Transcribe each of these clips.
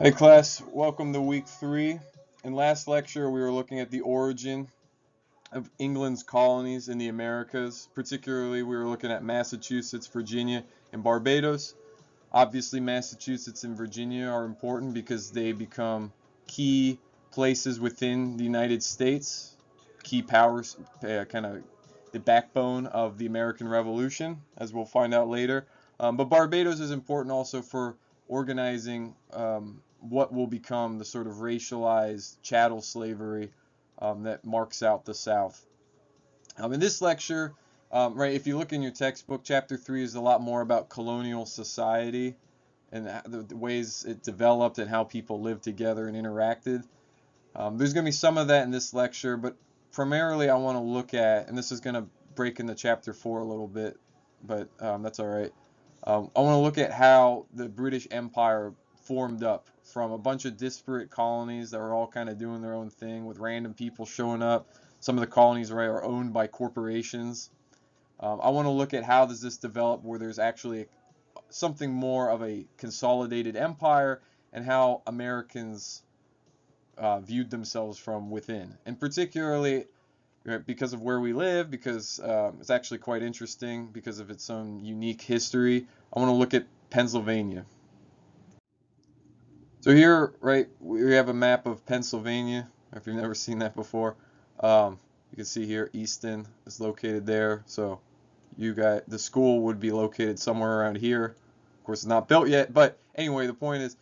Hey class, welcome to week 3. In last lecture, we were looking at the origin of England's colonies in the Americas. Particularly, we were looking at Massachusetts, Virginia, and Barbados. Obviously, Massachusetts and Virginia are important because they become key places within the United States, key powers, kind of the backbone of the American Revolution, as we'll find out later. But Barbados is important also for organizing what will become the sort of racialized chattel slavery that marks out the South. In this lecture, right, if you look in your textbook, chapter 3 is a lot more about colonial society and the ways it developed and how people lived together and interacted. There's going to be some of that in this lecture, but primarily I want to look at, and this is going to break into chapter 4 a little bit, but that's all right. I want to look at how the British Empire formed up from a bunch of disparate colonies that were all kind of doing their own thing with random people showing up. Some of the colonies, right, are owned by corporations. I want to look at how does this develop where there's actually something more of a consolidated empire and how Americans viewed themselves from within. And particularly right, because of where we live, because it's actually quite interesting because of its own unique history. I want to look at Pennsylvania. So here, right, we have a map of Pennsylvania. If you've never seen that before, you can see here Easton is located there. So the school would be located somewhere around here. Of course, it's not built yet, but anyway, the point is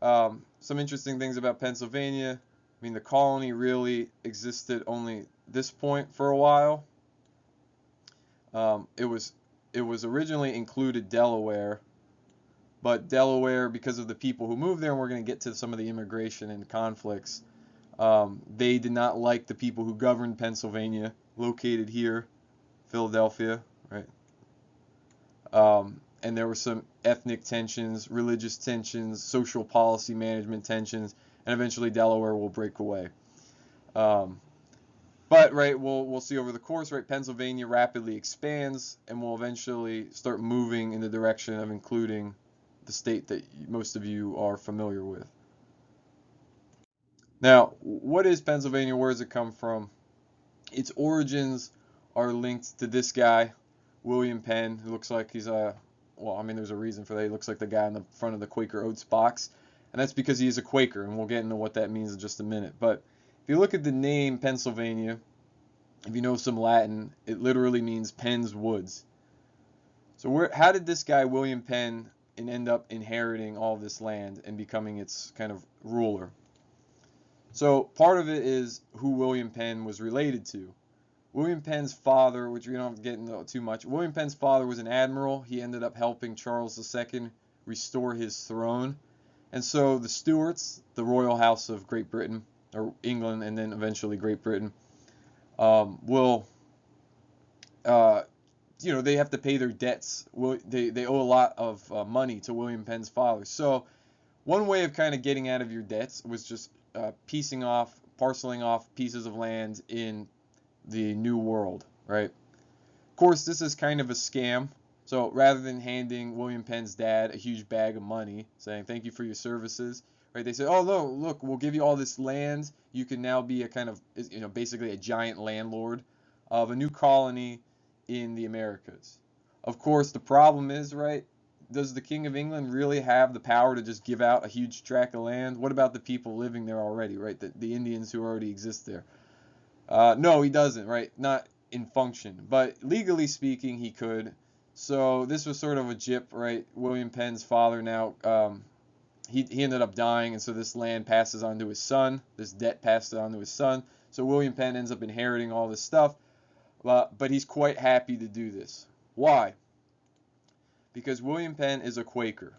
some interesting things about Pennsylvania. I mean, the colony really existed only this point for a while. Um, it was it was originally included Delaware, but Delaware, because of the people who moved there, and we're going to get to some of the immigration and conflicts, they did not like the people who governed Pennsylvania, located here, Philadelphia, right? And there were some ethnic tensions, religious tensions, social policy management tensions, and eventually Delaware will break away. Um, but right, we'll see over the course, right? Pennsylvania rapidly expands, and will eventually start moving in the direction of including the state that most of you are familiar with. Now, what is Pennsylvania? Where does it come from? Its origins are linked to this guy, William Penn, who looks like he's a, well, I mean, there's a reason for that. He looks like the guy in the front of the Quaker Oats box, and that's because he is a Quaker, and we'll get into what that means in just a minute. But if you look at the name Pennsylvania, if you know some Latin, it literally means Penn's Woods. So how did this guy, William Penn, end up inheriting all this land and becoming its kind of ruler? So part of it is who William Penn was related to. William Penn's father, which we don't have to get into too much, William Penn's father was an admiral. He ended up helping Charles II restore his throne. And so the Stuarts, the royal house of Great Britain, or England, and then eventually Great Britain, will, uh, they have to pay their debts. They owe a lot of money to William Penn's father. So one way of kind of getting out of your debts was just parceling off pieces of land in the New World, right? Of course, this is kind of a scam. So rather than handing William Penn's dad a huge bag of money, saying thank you for your services, right? They said, oh no, look, we'll give you all this land. You can now be a kind of, basically a giant landlord of a new colony in the Americas. Of course, the problem is, right? Does the King of England really have the power to just give out a huge tract of land? What about the people living there already, right? The Indians who already exist there. No, he doesn't, right? Not in function, but legally speaking, he could. So this was sort of a jip, right? William Penn's father now, he ended up dying, and so this land passes on to his son. This debt passes on to his son. So William Penn ends up inheriting all this stuff, but he's quite happy to do this. Why? Because William Penn is a Quaker.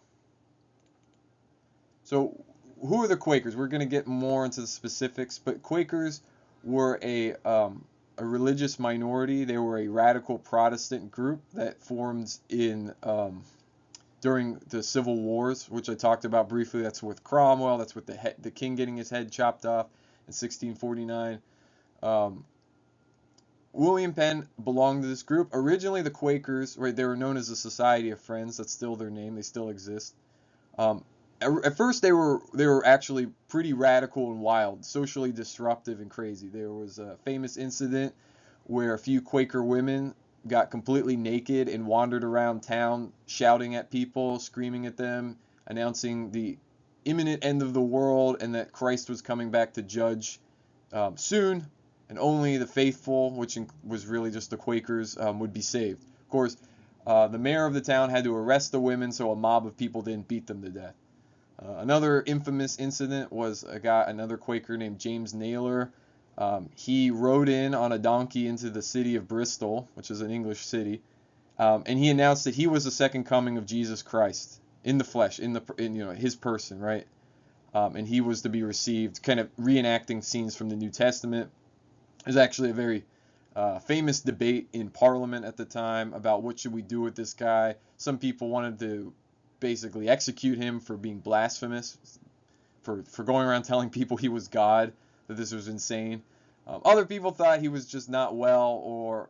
So who are the Quakers? We're going to get more into the specifics, but Quakers were a religious minority. They were a radical Protestant group that formed during the Civil Wars, which I talked about briefly. That's with Cromwell. That's with the king getting his head chopped off in 1649. William Penn belonged to this group. Originally, the Quakers, right? They were known as the Society of Friends. That's still their name. They still exist. Um, at first they were actually pretty radical and wild, socially disruptive and crazy. There was a famous incident where a few Quaker women got completely naked and wandered around town shouting at people, screaming at them, announcing the imminent end of the world and that Christ was coming back to judge soon, and only the faithful, which was really just the Quakers, would be saved. Of course, the mayor of the town had to arrest the women so a mob of people didn't beat them to death. Another infamous incident was another Quaker named James Naylor. He rode in on a donkey into the city of Bristol, which is an English city, and he announced that he was the second coming of Jesus Christ in the flesh, in his person, right? And he was to be received, kind of reenacting scenes from the New Testament. There's actually a very famous debate in Parliament at the time about what should we do with this guy. Some people wanted to basically execute him for being blasphemous, for going around telling people he was God, that this was insane. Other people thought he was just not well, or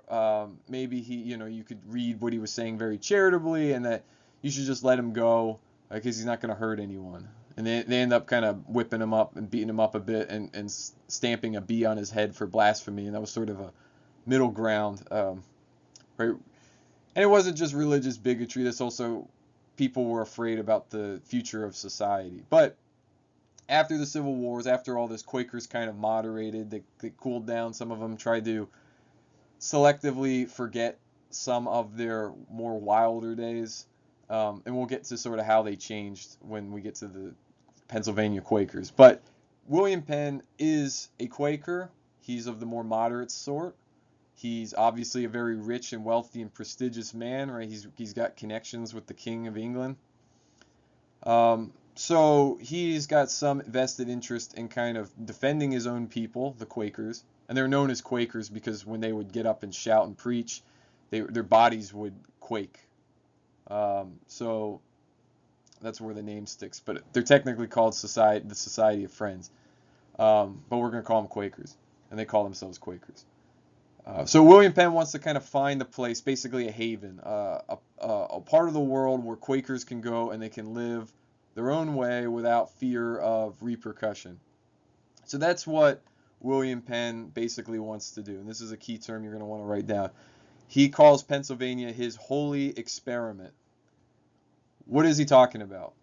maybe you could read what he was saying very charitably, and that you should just let him go because he's not going to hurt anyone. And they end up kind of whipping him up and beating him up a bit and stamping a B on his head for blasphemy, and that was sort of a middle ground, right? And it wasn't just religious bigotry. That's also people were afraid about the future of society. But after the Civil Wars, after all this, Quakers kind of moderated. They cooled down. Some of them tried to selectively forget some of their more wilder days. And we'll get to sort of how they changed when we get to the Pennsylvania Quakers. But William Penn is a Quaker. He's of the more moderate sort. He's obviously a very rich and wealthy and prestigious man, right? He's got connections with the King of England. So he's got some vested interest in kind of defending his own people, the Quakers. And they're known as Quakers because when they would get up and shout and preach, their bodies would quake. So that's where the name sticks. But they're technically called the Society of Friends. But we're going to call them Quakers. And they call themselves Quakers. So William Penn wants to kind of find a place, basically a haven, a part of the world where Quakers can go and they can live their own way without fear of repercussion. So that's what William Penn basically wants to do. And this is a key term you're going to want to write down. He calls Pennsylvania his holy experiment. What is he talking about?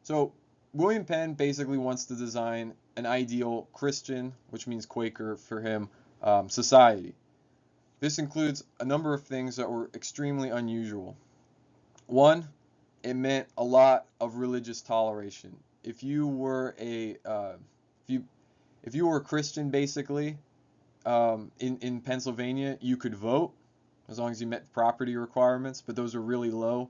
So William Penn basically wants to design an ideal Christian, which means Quaker for him, society. This includes a number of things that were extremely unusual. One, it meant a lot of religious toleration. If you were a Christian, basically, in Pennsylvania, you could vote as long as you met property requirements, but those are really low.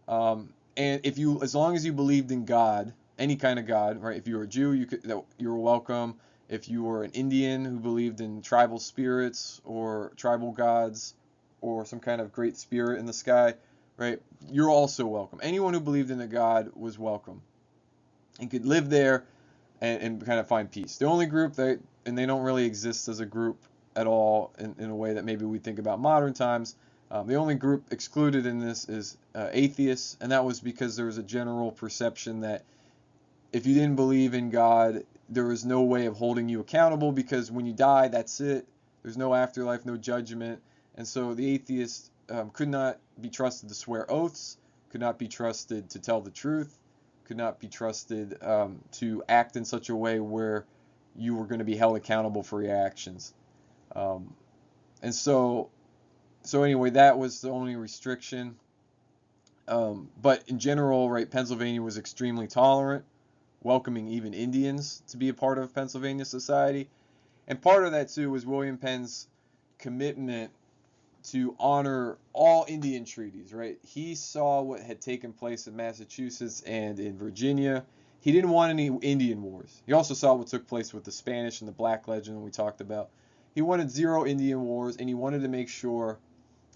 And as long as you believed in God, any kind of God, right? If you were a Jew, you were welcome. If you were an Indian who believed in tribal spirits or tribal gods or some kind of great spirit in the sky, right? You're also welcome. Anyone who believed in a god was welcome and could live there and kind of find peace. The only group and they don't really exist as a group at all in a way that maybe we think about modern times. The only group excluded in this is atheists, and that was because there was a general perception that if you didn't believe in God, there was no way of holding you accountable because when you die, that's it. There's no afterlife, no judgment. And so the atheists could not be trusted to swear oaths, could not be trusted to tell the truth, could not be trusted to act in such a way where you were going to be held accountable for your actions. And so anyway, that was the only restriction. But in general, right, Pennsylvania was extremely tolerant, welcoming even Indians to be a part of Pennsylvania society. And part of that, too, was William Penn's commitment to honor all Indian treaties, right? He saw what had taken place in Massachusetts and in Virginia. He didn't want any Indian wars. He also saw what took place with the Spanish and the Black Legend we talked about. He wanted zero Indian wars, and he wanted to make sure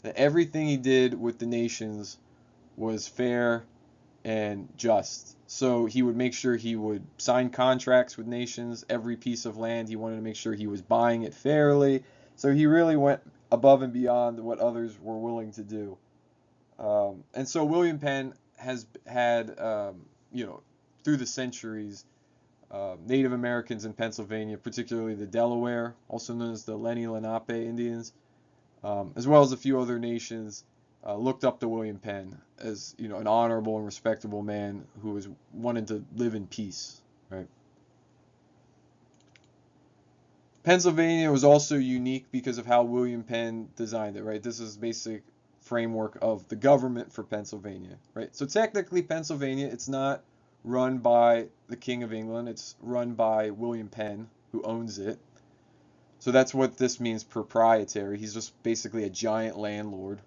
that everything he did with the nations was fair and just. So he would make sure he would sign contracts with nations. Every piece of land, he wanted to make sure he was buying it fairly. So he really went above and beyond what others were willing to do. And so William Penn has had, through the centuries, Native Americans in Pennsylvania, particularly the Delaware, also known as the Lenni Lenape Indians, as well as a few other nations, looked up to William Penn as, you know, an honorable and respectable man who was wanted to live in peace, right? Pennsylvania was also unique because of how William Penn designed it, right? This is basic framework of the government for Pennsylvania, right? So technically Pennsylvania, it's not run by the King of England, it's run by William Penn, who owns it. So that's what this means, proprietary. He's just basically a giant landlord.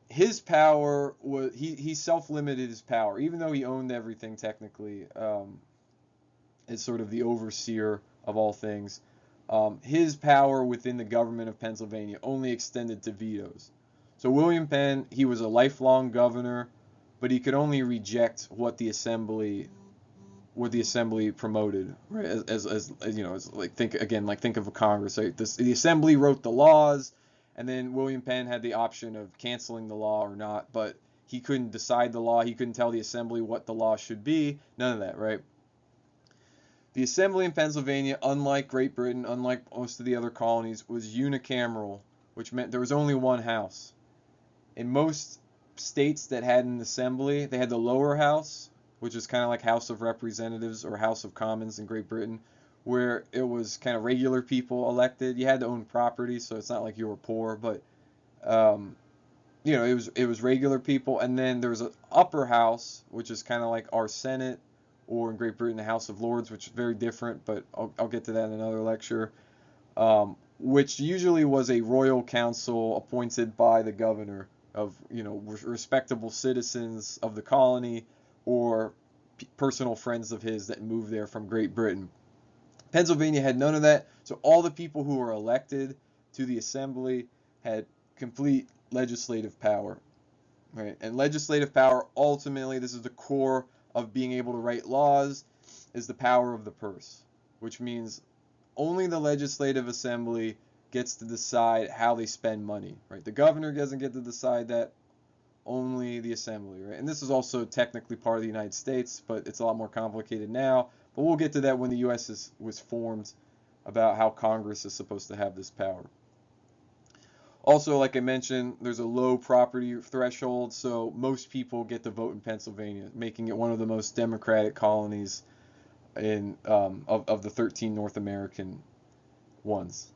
His power was he self-limited his power, even though he owned everything technically, as sort of the overseer of all things. His power within the government of Pennsylvania only extended to vetoes. So William Penn, he was a lifelong governor, but he could only reject what the assembly promoted, right? As you know, as like think of a Congress. Right? The assembly wrote the laws, and then William Penn had the option of canceling the law or not, but he couldn't decide the law. He couldn't tell the assembly what the law should be. None of that, right? The assembly in Pennsylvania, unlike Great Britain, unlike most of the other colonies, was unicameral, which meant there was only one house. In most states that had an assembly, they had the lower house, which is kind of like House of Representatives or House of Commons in Great Britain, where it was kind of regular people elected. You had to own property, so it's not like you were poor, but you know, it was regular people. And then there was an upper house, which is kind of like our Senate, or in Great Britain, the House of Lords, which is very different, but I'll get to that in another lecture, which usually was a royal council appointed by the governor of, you know, respectable citizens of the colony or personal friends of his that moved there from Great Britain. Pennsylvania had none of that, so all the people who were elected to the assembly had complete legislative power, right? And legislative power, ultimately, this is the core of being able to write laws, is the power of the purse, which means only the legislative assembly gets to decide how they spend money, right? The governor doesn't get to decide that, only the assembly, right? And this is also technically part of the United States, but it's a lot more complicated now. But we'll get to that when the U.S. was formed, about how Congress is supposed to have this power. Also, like I mentioned, there's a low property threshold, so most people get to vote in Pennsylvania, making it one of the most democratic colonies of the 13 North American ones.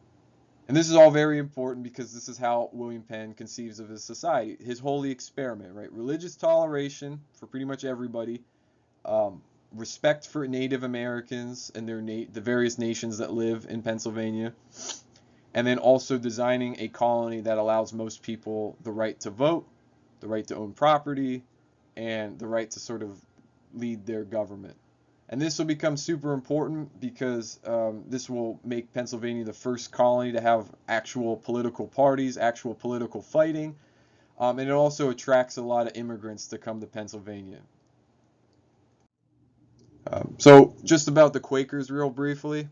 And this is all very important because this is how William Penn conceives of his society, his holy experiment, right? Religious toleration for pretty much everybody, respect for Native Americans and the various nations that live in Pennsylvania, and then also designing a colony that allows most people the right to vote, the right to own property, and the right to sort of lead their government. And this will become super important because this will make Pennsylvania the first colony to have actual political parties, actual political fighting, and it also attracts a lot of immigrants to come to Pennsylvania. So just about the Quakers real briefly.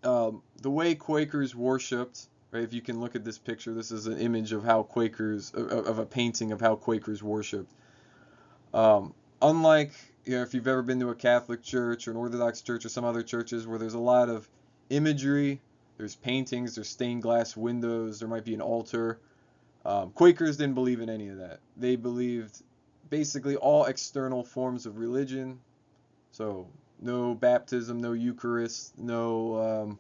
The way Quakers worshipped, right, if you can look at this picture, this is an image of how Quakers, of a painting of how Quakers worshipped. Unlike, you know, if you've ever been to a Catholic church or an Orthodox church or some other churches where there's a lot of imagery, there's paintings, there's stained glass windows, there might be an altar. Quakers didn't believe in any of that. They believed basically all external forms of religion. So no baptism, no Eucharist, no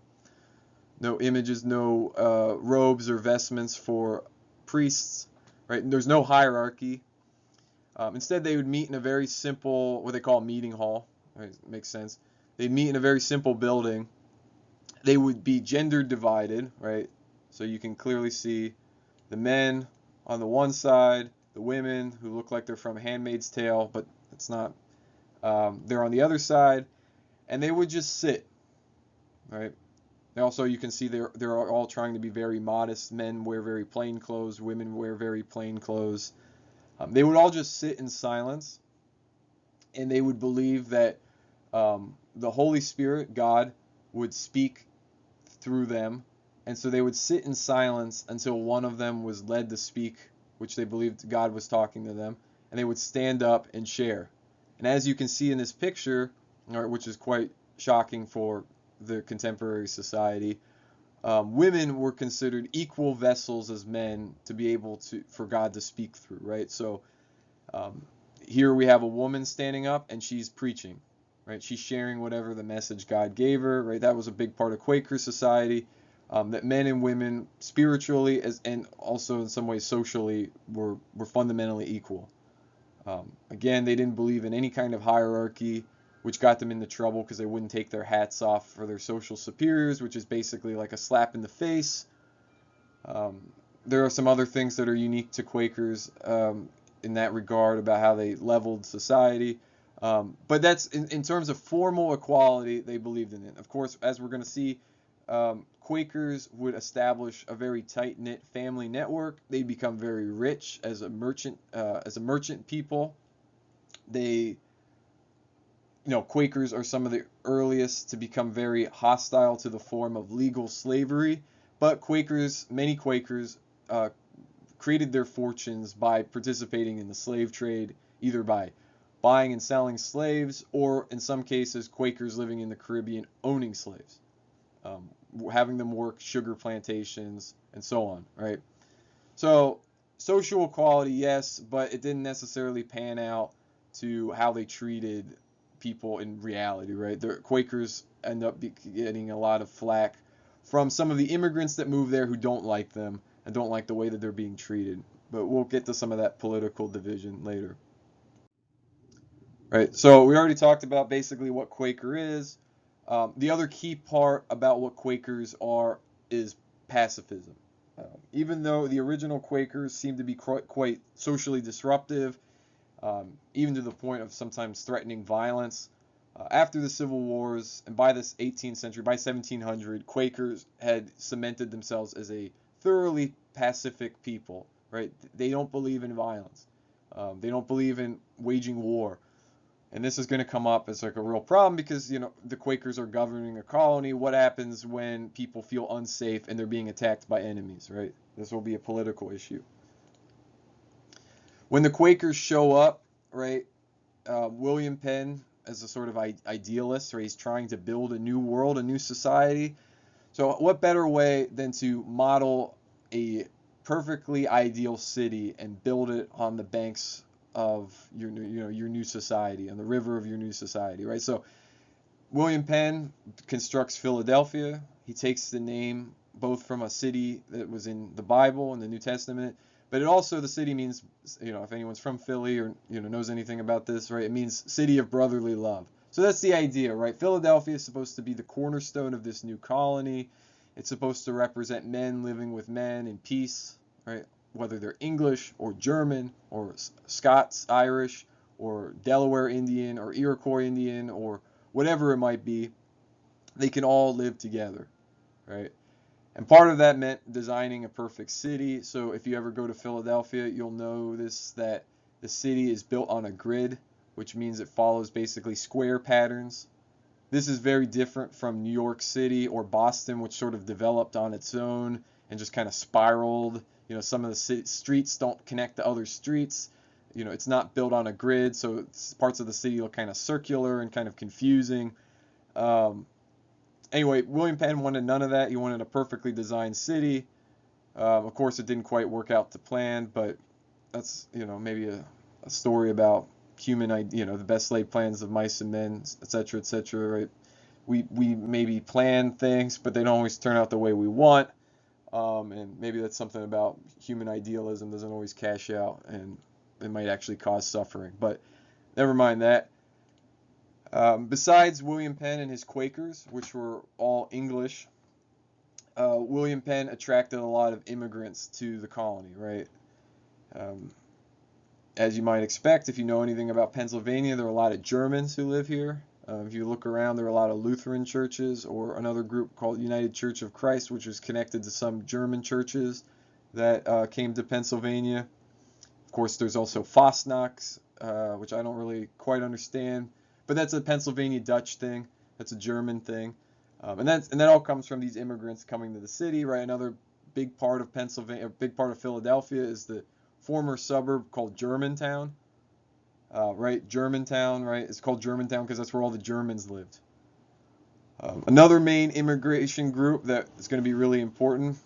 images, no robes or vestments for priests, right? There's no hierarchy. Instead, they would meet in a very simple, what they call a meeting hall. Right? Makes sense. They'd meet in a very simple building. They would be gender divided, right? So you can clearly see the men on the one side, the women who look like they're from Handmaid's Tale, but it's not. They're on the other side, and they would just sit, right? And also, you can see they're all trying to be very modest. Men wear very plain clothes. Women wear very plain clothes. They would all just sit in silence, and they would believe that the Holy Spirit, God, would speak through them, and so they would sit in silence until one of them was led to speak, which they believed God was talking to them, and they would stand up and share. And as you can see in this picture, which is quite shocking for the contemporary society, women were considered equal vessels as men to be able to for God to speak through, right? So um, here we have a woman standing up and she's preaching, right? She's sharing whatever the message God gave her, right? That was a big part of Quaker society, that men and women spiritually and also in some ways socially were fundamentally equal. Again, they didn't believe in any kind of hierarchy, which got them into trouble because they wouldn't take their hats off for their social superiors, which is basically like a slap in the face. Um, there are some other things that are unique to Quakers in that regard about how they leveled society. But that's in terms of formal equality, they believed in it. Of course, as we're going to see, Quakers would establish a very tight-knit family network. They become very rich as a merchant people. They, Quakers are some of the earliest to become very hostile to the form of legal slavery. But many Quakers, uh, created their fortunes by participating in the slave trade, either by buying and selling slaves, or in some cases, Quakers living in the Caribbean owning slaves, um, having them work sugar plantations, and so on, right? So, social equality, yes, but it didn't necessarily pan out to how they treated people in reality, right? The Quakers end up getting a lot of flack from some of the immigrants that move there who don't like them and don't like the way that they're being treated. But we'll get to some of that political division later. Right, so we already talked about basically what Quaker is. The other key part about what Quakers are is pacifism. Even though the original Quakers seem to be quite socially disruptive, even to the point of sometimes threatening violence, after the Civil Wars and by this 18th century, by 1700, Quakers had cemented themselves as a thoroughly pacific people. Right? They don't believe in violence. They don't believe in waging war. And this is going to come up as like a real problem because, the Quakers are governing a colony. What happens when people feel unsafe and they're being attacked by enemies, right? This will be a political issue. When the Quakers show up, right, William Penn, as a sort of idealist, right, he's trying to build a new world, a new society. So what better way than to model a perfectly ideal city and build it on the banks of your new society, on the river of your new society, right? So William Penn constructs Philadelphia. He takes the name both from a city that was in the Bible and the New Testament, but the city means, if anyone's from Philly or knows anything about this, right? It means city of brotherly love. So that's the idea, right? Philadelphia is supposed to be the cornerstone of this new colony. It's supposed to represent men living with men in peace, right? Whether they're English or German or Scots, Irish, or Delaware Indian or Iroquois Indian or whatever it might be, they can all live together, right? And part of that meant designing a perfect city. So if you ever go to Philadelphia, you'll notice that the city is built on a grid, which means it follows basically square patterns. This is very different from New York City or Boston, which sort of developed on its own and just kind of spiraled. Some of the streets don't connect to other streets. It's not built on a grid, so parts of the city look kind of circular and kind of confusing. Um, anyway, William Penn wanted none of that. He wanted a perfectly designed city. Of course, it didn't quite work out to plan, but that's maybe a story about the best laid plans of mice and men, etc., etc. Right? We maybe plan things, but they don't always turn out the way we want. And maybe that's something about human idealism doesn't always cash out, and it might actually cause suffering. But never mind that. Besides William Penn and his Quakers, which were all English, William Penn attracted a lot of immigrants to the colony, right? Um, as you might expect, if you know anything about Pennsylvania, there are a lot of Germans who live here. If you look around, there are a lot of Lutheran churches, or another group called United Church of Christ, which was connected to some German churches that came to Pennsylvania. Of course, there's also Fastnachts, which I don't really quite understand, but that's a Pennsylvania Dutch thing. That's a German thing, and that all comes from these immigrants coming to the city, right? Another big part of Pennsylvania, a big part of Philadelphia, is the former suburb called Germantown. right? Germantown, right? It's called Germantown because that's where all the Germans lived. Another main immigration group that is going to be really important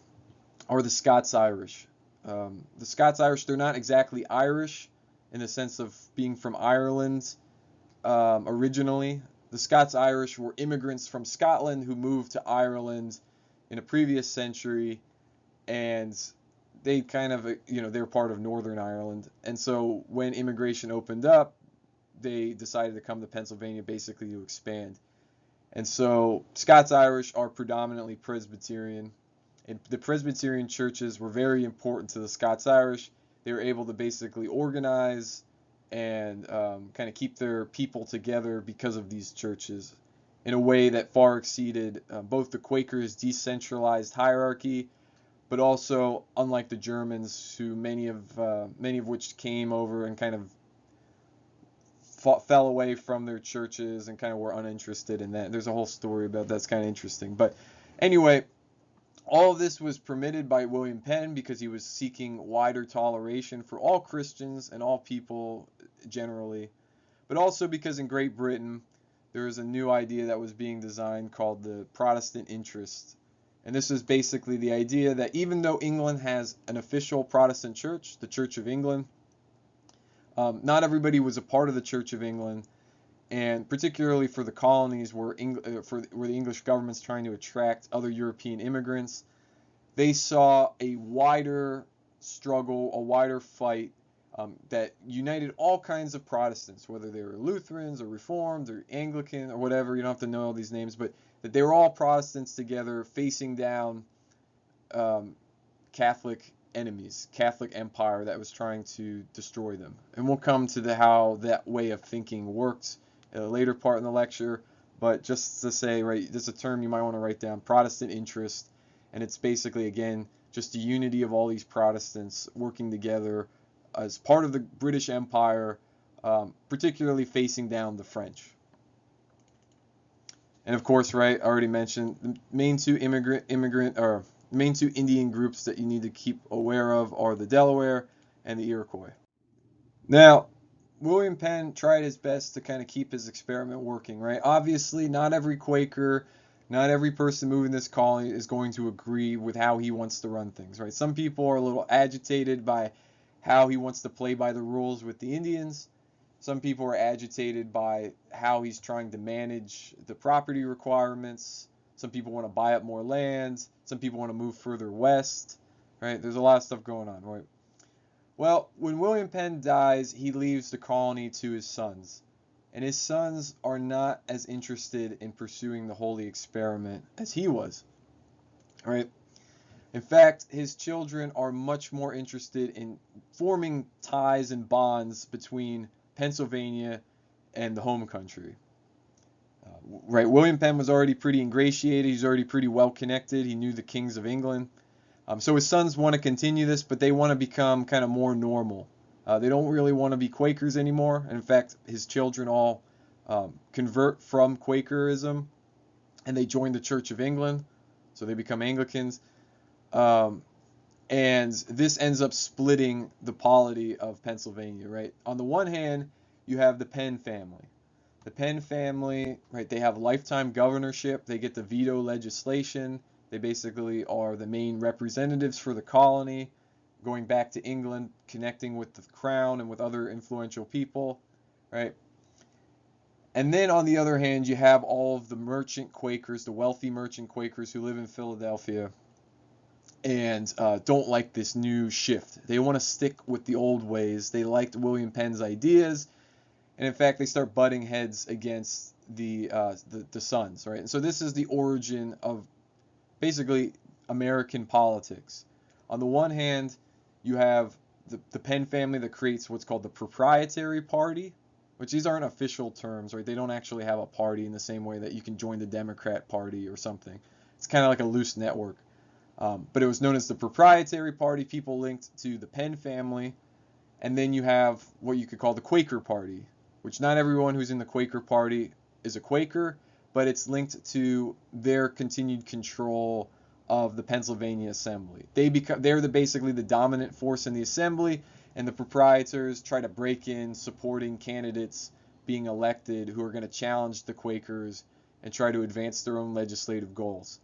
are the Scots-Irish. The Scots-Irish, they're not exactly Irish in the sense of being from Ireland originally. The Scots-Irish were immigrants from Scotland who moved to Ireland in a previous century, and they kind of, they're part of Northern Ireland. And so when immigration opened up, they decided to come to Pennsylvania basically to expand. And so Scots-Irish are predominantly Presbyterian. And the Presbyterian churches were very important to the Scots-Irish. They were able to basically organize and kind of keep their people together because of these churches in a way that far exceeded both the Quakers' decentralized hierarchy, but also, unlike the Germans, who many of which came over and kind of fell away from their churches and kind of were uninterested in that. There's a whole story about that's kind of interesting. But anyway, all of this was permitted by William Penn because he was seeking wider toleration for all Christians and all people generally, but also because in Great Britain there was a new idea that was being designed called the Protestant interest. And this is basically the idea that even though England has an official Protestant church, the Church of England, not everybody was a part of the Church of England, and particularly for the colonies where the English government's trying to attract other European immigrants, they saw a wider struggle, a wider fight that united all kinds of Protestants, whether they were Lutherans or Reformed or Anglican or whatever. You don't have to know all these names, but that they were all Protestants together facing down Catholic enemies, Catholic empire that was trying to destroy them. And we'll come to how that way of thinking worked in a later part in the lecture, but just to say, right, there's a term you might want to write down, Protestant interest, and it's basically, again, just the unity of all these Protestants working together as part of the British Empire, particularly facing down the French. And of course, right, I already mentioned the main two main two Indian groups that you need to keep aware of are the Delaware and the Iroquois. Now, William Penn tried his best to kind of keep his experiment working, right? Obviously, not every Quaker, not every person moving this colony is going to agree with how he wants to run things, right? Some people are a little agitated by how he wants to play by the rules with the Indians. Some people are agitated by how he's trying to manage the property requirements. Some people want to buy up more land. Some people want to move further west, right? There's a lot of stuff going on, right? Well, when William Penn dies, he leaves the colony to his sons. And his sons are not as interested in pursuing the holy experiment as he was, right? In fact, his children are much more interested in forming ties and bonds between Pennsylvania and the home country. Right, William Penn was already pretty ingratiated. He's already pretty well connected. He knew the kings of England. So his sons want to continue this, but they want to become kind of more normal. They don't really want to be Quakers anymore. And in fact, his children all convert from Quakerism, and they join the Church of England. So they become Anglicans. And this ends up splitting the polity of Pennsylvania, right? On the one hand, you have the Penn family. The Penn family, right, they have lifetime governorship. They get to veto legislation. They basically are the main representatives for the colony, going back to England, connecting with the crown and with other influential people, right? And then on the other hand, you have all of the merchant Quakers, the wealthy merchant Quakers who live in Philadelphia and don't like this new shift. They want to stick with the old ways. They liked William Penn's ideas, and in fact, they start butting heads against the sons, right? And so this is the origin of basically American politics. On the one hand, you have the Penn family that creates what's called the Proprietary Party, which these aren't official terms, right? They don't actually have a party in the same way that you can join the Democrat Party or something. It's kind of like a loose network. But it was known as the Proprietary Party, people linked to the Penn family. And then you have what you could call the Quaker Party, which not everyone who's in the Quaker Party is a Quaker, but it's linked to their continued control of the Pennsylvania Assembly. They're basically the dominant force in the Assembly, and the proprietors try to break in, supporting candidates being elected who are going to challenge the Quakers and try to advance their own legislative goals.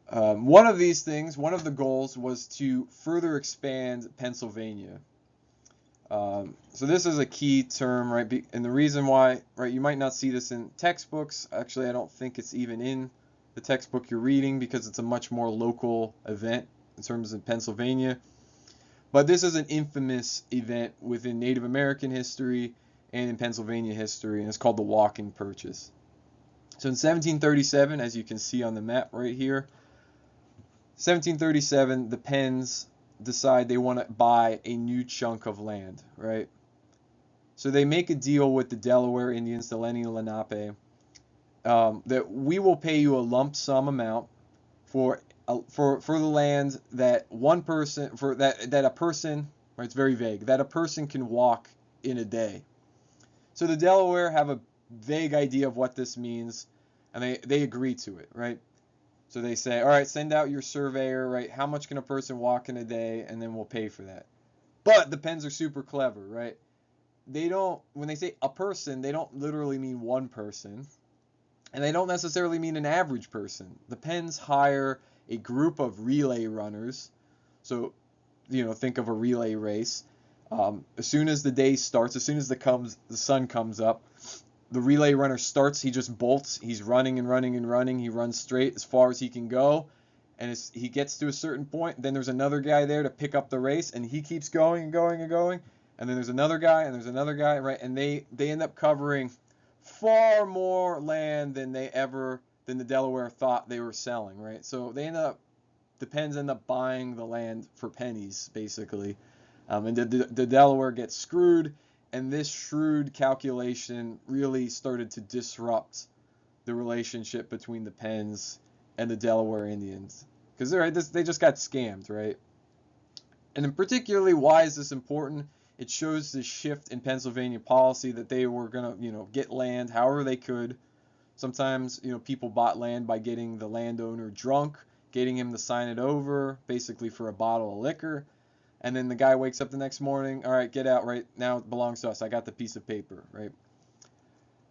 One of these things, one of the goals, was to further expand Pennsylvania. So this is a key term, right? And the reason why, right, you might not see this in textbooks. Actually, I don't think it's even in the textbook you're reading because it's a much more local event in terms of Pennsylvania. But this is an infamous event within Native American history and in Pennsylvania history, and it's called the Walking Purchase. So in 1737, as you can see on the map right here, 1737, the Penns decide they want to buy a new chunk of land, right? So they make a deal with the Delaware Indians, the Lenni Lenape, that we will pay you a lump sum amount for the land that one person that a person, right, it's very vague, that a person can walk in a day. So the Delaware have a vague idea of what this means, and they agree to it, right? So they say, all right, send out your surveyor, right? How much can a person walk in a day, and then we'll pay for that. But the Penns are super clever, right? They don't, when they say a person, they don't literally mean one person, and they don't necessarily mean an average person. The Penns hire a group of relay runners. So, think of a relay race. As soon as the day starts, as soon as the sun comes up, the relay runner starts. He just bolts. He's running and running and running. He runs straight as far as he can go. And as he gets to a certain point, then there's another guy there to pick up the race, and he keeps going and going and going. And then there's another guy, and there's another guy, right? And they end up covering far more land than the Delaware thought they were selling, right? So the Penns end up buying the land for pennies, basically. And the Delaware gets screwed, and this shrewd calculation really started to disrupt the relationship between the Penns and the Delaware Indians. Because they just got scammed, right? And in particularly, why is this important? It shows the shift in Pennsylvania policy that they were going to, get land however they could. Sometimes, people bought land by getting the landowner drunk, getting him to sign it over, basically for a bottle of liquor. And then the guy wakes up the next morning, all right, get out, right? Now it belongs to us. I got the piece of paper, right?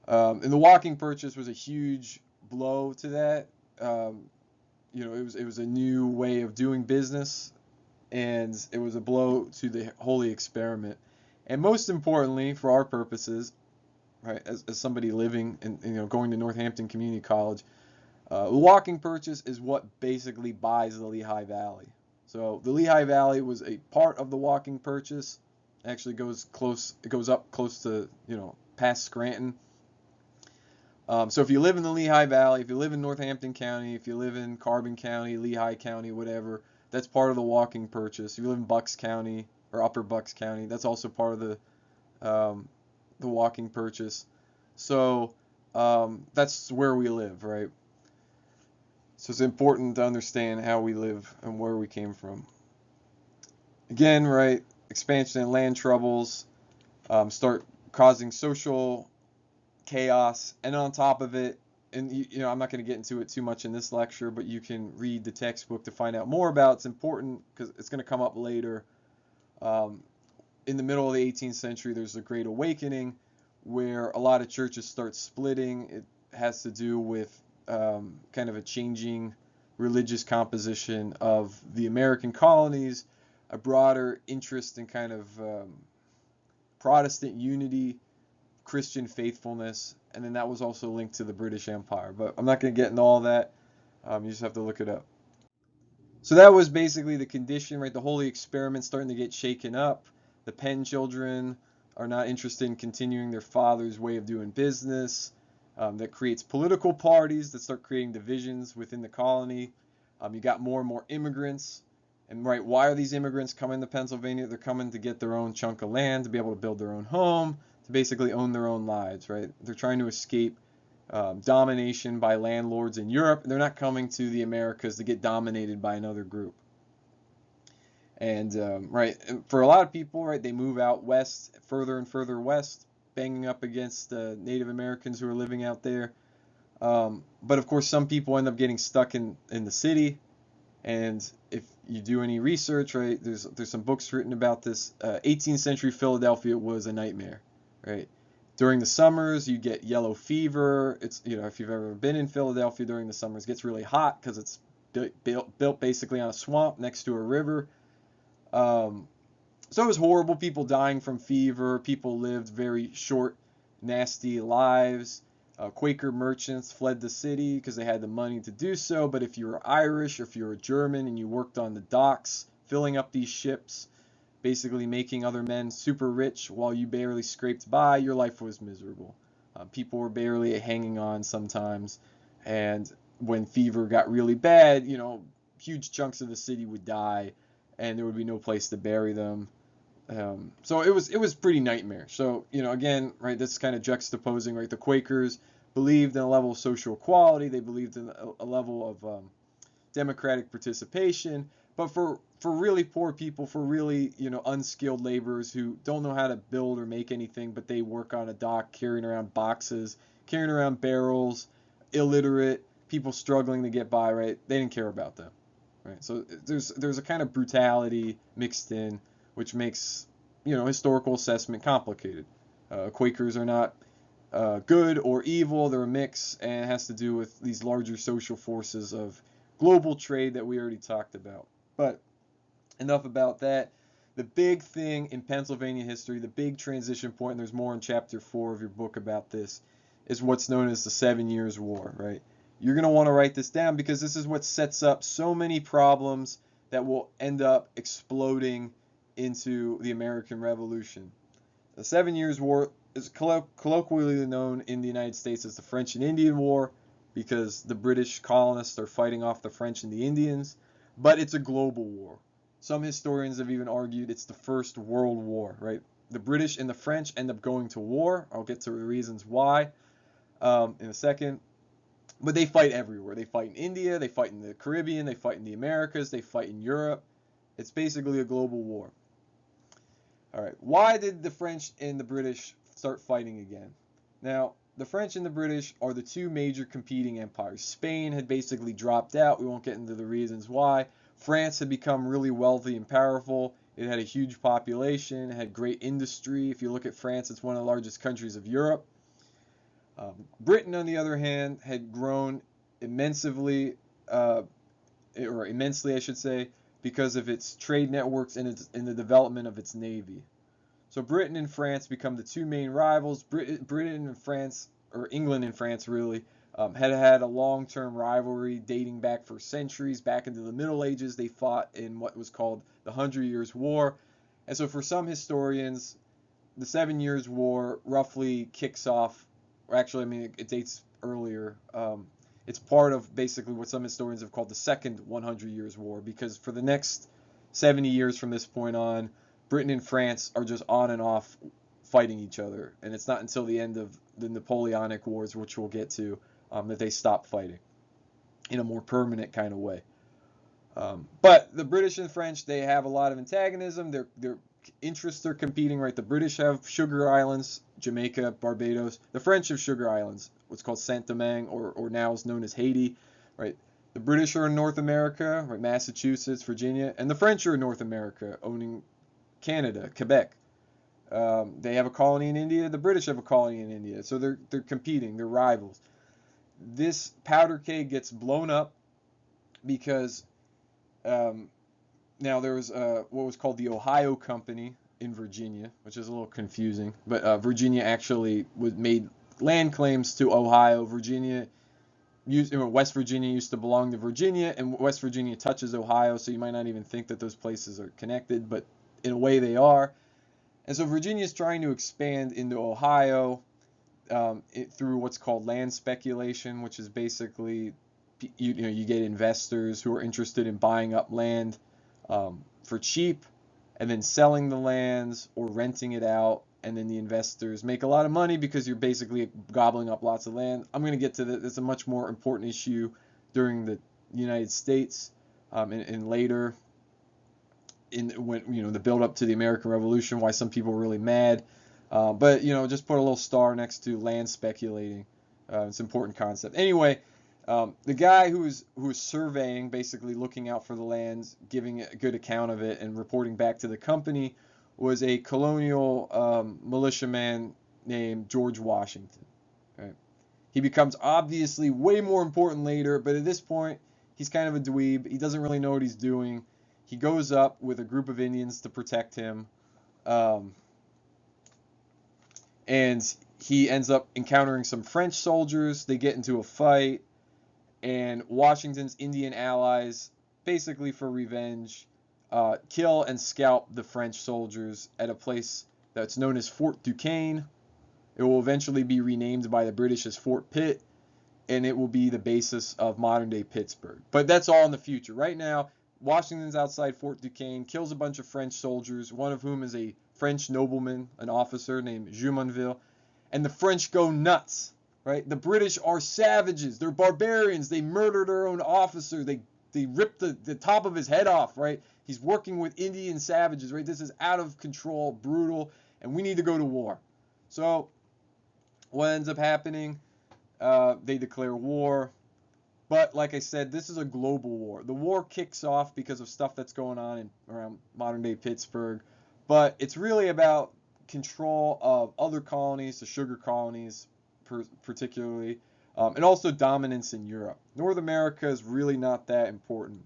And the walking purchase was a huge blow to that. It was a new way of doing business, and it was a blow to the holy experiment. And most importantly, for our purposes, right, as somebody living and going to Northampton Community College, the walking purchase is what basically buys the Lehigh Valley. So the Lehigh Valley was a part of the walking purchase. It actually goes up close to, past Scranton. So if you live in the Lehigh Valley, if you live in Northampton County, if you live in Carbon County, Lehigh County, whatever, that's part of the walking purchase. If you live in Bucks County or Upper Bucks County, that's also part of the walking purchase. So that's where we live, right? So it's important to understand how we live and where we came from. Again, right, expansion and land troubles start causing social chaos, and on top of it, and I'm not going to get into it too much in this lecture, but you can read the textbook to find out more about it. It's important because it's going to come up later. In the middle of the 18th century, there's the Great Awakening, where a lot of churches start splitting. It has to do with kind of a changing religious composition of the American colonies, a broader interest in kind of Protestant unity, Christian faithfulness, and then that was also linked to the British Empire. But I'm not going to get into all that. You just have to look it up. So that was basically the condition, right? The holy experiment starting to get shaken up. The Penn children are not interested in continuing their father's way of doing business. That creates political parties that start creating divisions within the colony. You got more and more immigrants. And right, why are these immigrants coming to Pennsylvania? They're coming to get their own chunk of land, to be able to build their own home, to basically own their own lives, right? They're trying to escape domination by landlords in Europe. They're not coming to the Americas to get dominated by another group. And right, for a lot of people, right, they move out west, further and further west, banging up against Native Americans who are living out there. But of course, some people end up getting stuck in the city, And if you do any research, right, there's some books written about this. 18th century Philadelphia was a nightmare, right? During the summers, you get yellow fever. It's, if you've ever been in Philadelphia during the summers, it gets really hot because it's built basically on a swamp next to a river. So it was horrible. People dying from fever. People lived very short, nasty lives. Quaker merchants fled the city because they had the money to do so. But if you were Irish or if you were German and you worked on the docks, filling up these ships, basically making other men super rich while you barely scraped by, your life was miserable. People were barely hanging on sometimes. And when fever got really bad, huge chunks of the city would die and there would be no place to bury them. So it was pretty nightmare. So, again, right, this is kind of juxtaposing, right? The Quakers believed in a level of social equality. They believed in a level of democratic participation. But for really poor people, for really, unskilled laborers who don't know how to build or make anything, but they work on a dock carrying around boxes, carrying around barrels, illiterate, people struggling to get by, right? They didn't care about them, right? So there's a kind of brutality mixed in, which makes, historical assessment complicated. Quakers are not good or evil. They're a mix, and it has to do with these larger social forces of global trade that we already talked about. But enough about that. The big thing in Pennsylvania history, the big transition point, and there's more in chapter 4 of your book about this, is what's known as the 7 Years' War, right? You're going to want to write this down because this is what sets up so many problems that will end up exploding into the American Revolution. The 7 Years' War is colloquially known in the United States as the French and Indian War because the British colonists are fighting off the French and the Indians, but it's a global war. Some historians have even argued it's the First World War, right? The British and the French end up going to war. I'll get to the reasons why in a second. But they fight everywhere. They fight in India, they fight in the Caribbean, they fight in the Americas, they fight in Europe. It's basically a global war. All right, why did the French and the British start fighting again? Now, the French and the British are the two major competing empires. Spain had basically dropped out. We won't get into the reasons why. France had become really wealthy and powerful. It had a huge population. It had great industry. If you look at France, it's one of the largest countries of Europe. Britain, on the other hand, had grown immensely, or immensely, I should say, because of its trade networks and in the development of its navy. So Britain and France become the two main rivals. Britain and France, or England and France really, had a long-term rivalry dating back for centuries. Back into the Middle Ages, they fought in what was called the 100 Years' War. And so for some historians, the 7 Years' War roughly kicks off, or actually, it dates earlier. It's part of basically what some historians have called the Second 100 Years' War, because for the next 70 years from this point on, Britain and France are just on and off fighting each other. And it's not until the end of the Napoleonic Wars, which we'll get to, that they stop fighting in a more permanent kind of way. But the British and French, they have a lot of antagonism. Their interests are competing, right? The British have Sugar Islands, Jamaica, Barbados. The French have Sugar Islands, what's called Saint-Domingue, or now is known as Haiti, right? The British are in North America, right? Massachusetts, Virginia, and the French are in North America, owning Canada, Quebec. They have a colony in India. The British have a colony in India. So they're competing. They're rivals. This powder keg gets blown up because now there was what was called the Ohio Company in Virginia, which is a little confusing. But Virginia actually made land claims to Ohio. West Virginia used to belong to Virginia, and West Virginia touches Ohio, so you might not even think that those places are connected, but in a way they are. And so Virginia is trying to expand into Ohio through what's called land speculation, which is basically you get investors who are interested in buying up land for cheap and then selling the lands or renting it out, and then the investors make a lot of money because you're basically gobbling up lots of land. I'm going to get to that. It's a much more important issue during the United States and later when the build up to the American Revolution, why some people were really mad. But just put a little star next to land speculating. It's an important concept. Anyway, The guy who was surveying, basically looking out for the lands, giving a good account of it, and reporting back to the company, was a colonial militiaman named George Washington. Right? He becomes obviously way more important later, but at this point, he's kind of a dweeb. He doesn't really know what he's doing. He goes up with a group of Indians to protect him, um, and he ends up encountering some French soldiers. They get into a fight, and Washington's Indian allies, basically for revenge, kill and scalp the French soldiers at a place that's known as Fort Duquesne. It will eventually be renamed by the British as Fort Pitt, and it will be the basis of modern-day Pittsburgh. But that's all in the future. Right now, Washington's outside Fort Duquesne, kills a bunch of French soldiers, one of whom is a French nobleman, an officer named Jumonville, and the French go nuts. Right? The British are savages. They're barbarians. They murder their own officer. They rip the top of his head off. Right? He's working with Indian savages. Right? This is out of control, brutal, and we need to go to war. So what ends up happening? They declare war. But like I said, this is a global war. The war kicks off because of stuff that's going on around modern-day Pittsburgh. But it's really about control of other colonies, the sugar colonies, particularly, and also dominance in Europe. North America is really not that important.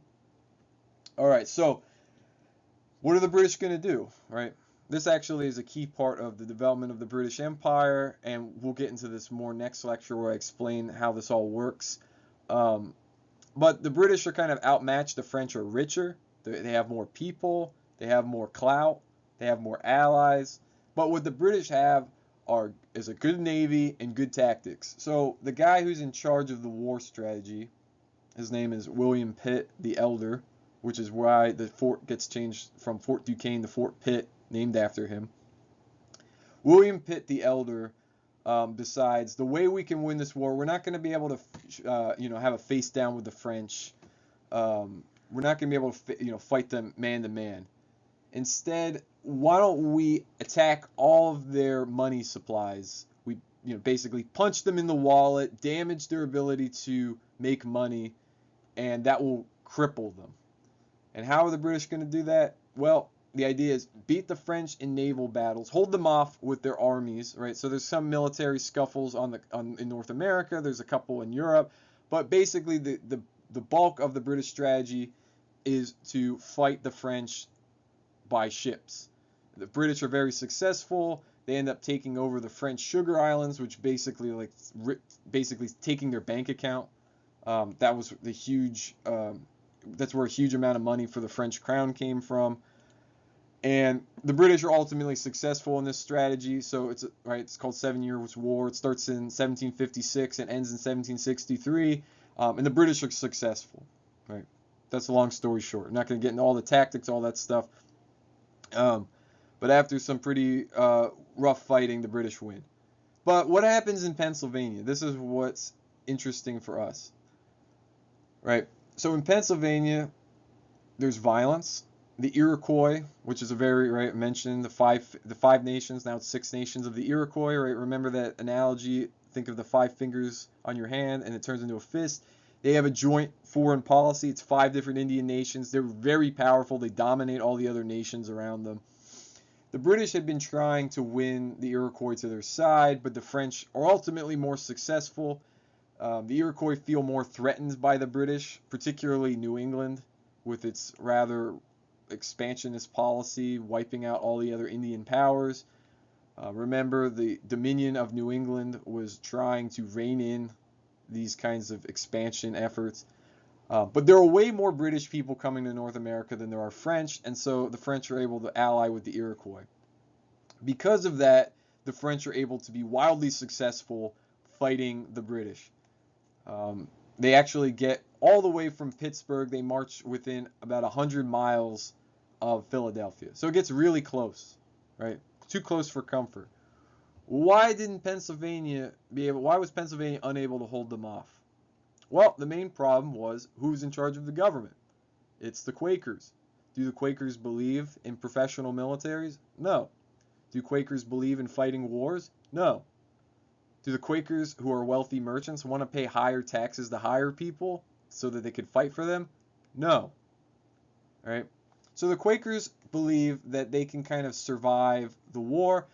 All right, so what are the British going to do, right? This actually is a key part of the development of the British Empire, and we'll get into this more next lecture where I explain how this all works. But the British are kind of outmatched. The French are richer. They have more people. They have more clout. They have more allies. But what the British have is a good navy and good tactics. So the guy who's in charge of the war strategy, his name is William Pitt the Elder, which is why the fort gets changed from Fort Duquesne to Fort Pitt, named after him. William Pitt the Elder decides the way we can win this war, we're not going to be able to, have a face down with the French. We're not going to be able to, fight them man to man. Instead, why don't we attack all of their money supplies? We, basically punch them in the wallet, damage their ability to make money, and that will cripple them. And how are the British going to do that? Well, the idea is beat the French in naval battles, hold them off with their armies, right? So there's some military scuffles in North America, there's a couple in Europe, but basically the bulk of the British strategy is to fight the French by ships. The British are very successful. They end up taking over the French sugar islands, which basically taking their bank account. That was the huge. That's where a huge amount of money for the French crown came from. And the British are ultimately successful in this strategy. So it's called 7 Years' War. It starts in 1756 and ends in 1763. And the British are successful. Right. That's a long story short. I'm not going to get into all the tactics, all that stuff. But after some pretty rough fighting, the British win. But what happens in Pennsylvania? This is what's interesting for us. Right? So in Pennsylvania, there's violence. The Iroquois, which is mentioned the five nations, now it's 6 nations of the Iroquois, right? Remember that analogy, think of the 5 fingers on your hand and it turns into a fist. They have a joint foreign policy. It's 5 different Indian nations. They're very powerful. They dominate all the other nations around them. The British had been trying to win the Iroquois to their side, but the French are ultimately more successful. The Iroquois feel more threatened by the British, particularly New England, with its rather expansionist policy, wiping out all the other Indian powers. Remember, the Dominion of New England was trying to rein in these kinds of expansion efforts. But there are way more British people coming to North America than there are French, and so the French are able to ally with the Iroquois. Because of that, the French are able to be wildly successful fighting the British. They actually get all the way from Pittsburgh. They march within about 100 miles of Philadelphia. So it gets really close, right? Too close for comfort. Why was Pennsylvania unable to hold them off? Well, the main problem was who's in charge of the government. It's the Quakers. Do the Quakers believe in professional militaries? No. Do Quakers believe in fighting wars? No. Do the Quakers, who are wealthy merchants, want to pay higher taxes to hire people so that they could fight for them? No. All right. So the Quakers believe that they can kind of survive the war.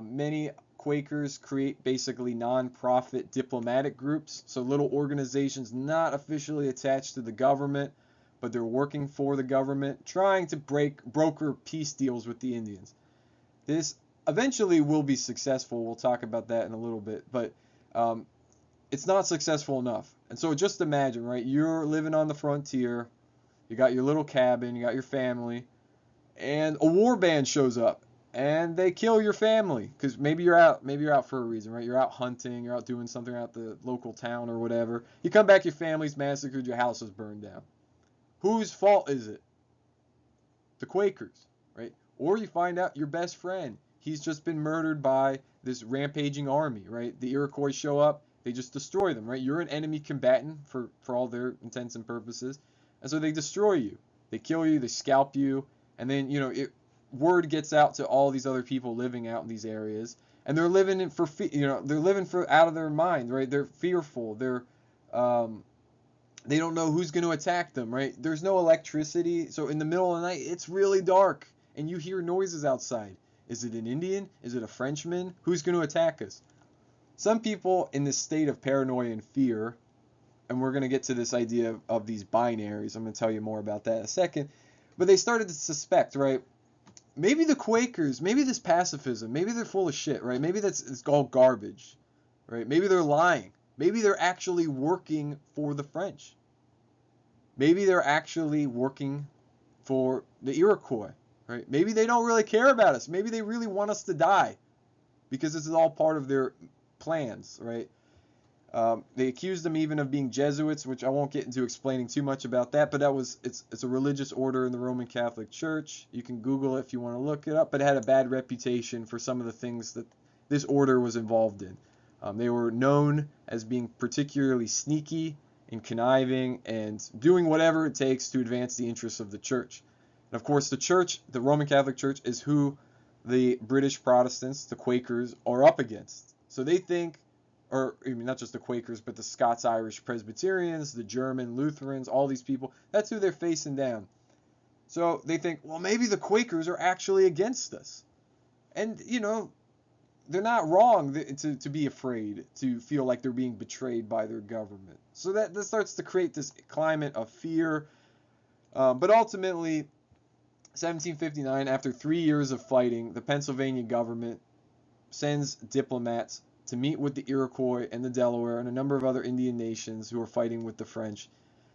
Many Quakers create basically non-profit diplomatic groups, so little organizations not officially attached to the government, but they're working for the government, trying to broker peace deals with the Indians. This eventually will be successful. We'll talk about that in a little bit, but um, it's not successful enough. And so just imagine, right? You're living on the frontier, you got your little cabin, you got your family, and a war band shows up and they kill your family because maybe you're out for a reason, right? You're out hunting, you're out doing something out the local town or whatever. You come back, your family's massacred, your house is burned down. Whose fault is it? The Quakers, right? Or you find out your best friend, he's just been murdered by this rampaging army, right? The Iroquois show up, they just destroy them, right? You're an enemy combatant for all their intents and purposes, and so they destroy you. They kill you, they scalp you, and then word gets out to all these other people living out in these areas, and they're living they're living for out of their mind, right? They're fearful. Um, they don't know who's going to attack them, right? There's no electricity, so in the middle of the night, it's really dark, and you hear noises outside. Is it an Indian? Is it a Frenchman? Who's going to attack us? Some people in this state of paranoia and fear, and we're going to get to this idea of these binaries. I'm going to tell you more about that in a second. But they started to suspect, right? Maybe the Quakers, maybe this pacifism, maybe they're full of shit, right? Maybe it's all garbage, right? Maybe they're lying. Maybe they're actually working for the French. Maybe they're actually working for the Iroquois, right? Maybe they don't really care about us. Maybe they really want us to die because this is all part of their plans, right? They accused them even of being Jesuits, which I won't get into explaining too much about that, but it's a religious order in the Roman Catholic Church. You can Google it if you want to look it up, but it had a bad reputation for some of the things that this order was involved in. They were known as being particularly sneaky and conniving and doing whatever it takes to advance the interests of the church. And of course, the church, the Roman Catholic Church, is who the British Protestants, the Quakers, are up against. So they think, or I mean, not just the Quakers, but the Scots-Irish Presbyterians, the German Lutherans, all these people, that's who they're facing down. So they think, well, maybe the Quakers are actually against us. And, they're not wrong to be afraid, to feel like they're being betrayed by their government. So that starts to create this climate of fear. But ultimately, 1759, after 3 years of fighting, the Pennsylvania government sends diplomats to meet with the Iroquois and the Delaware and a number of other Indian nations who are fighting with the French.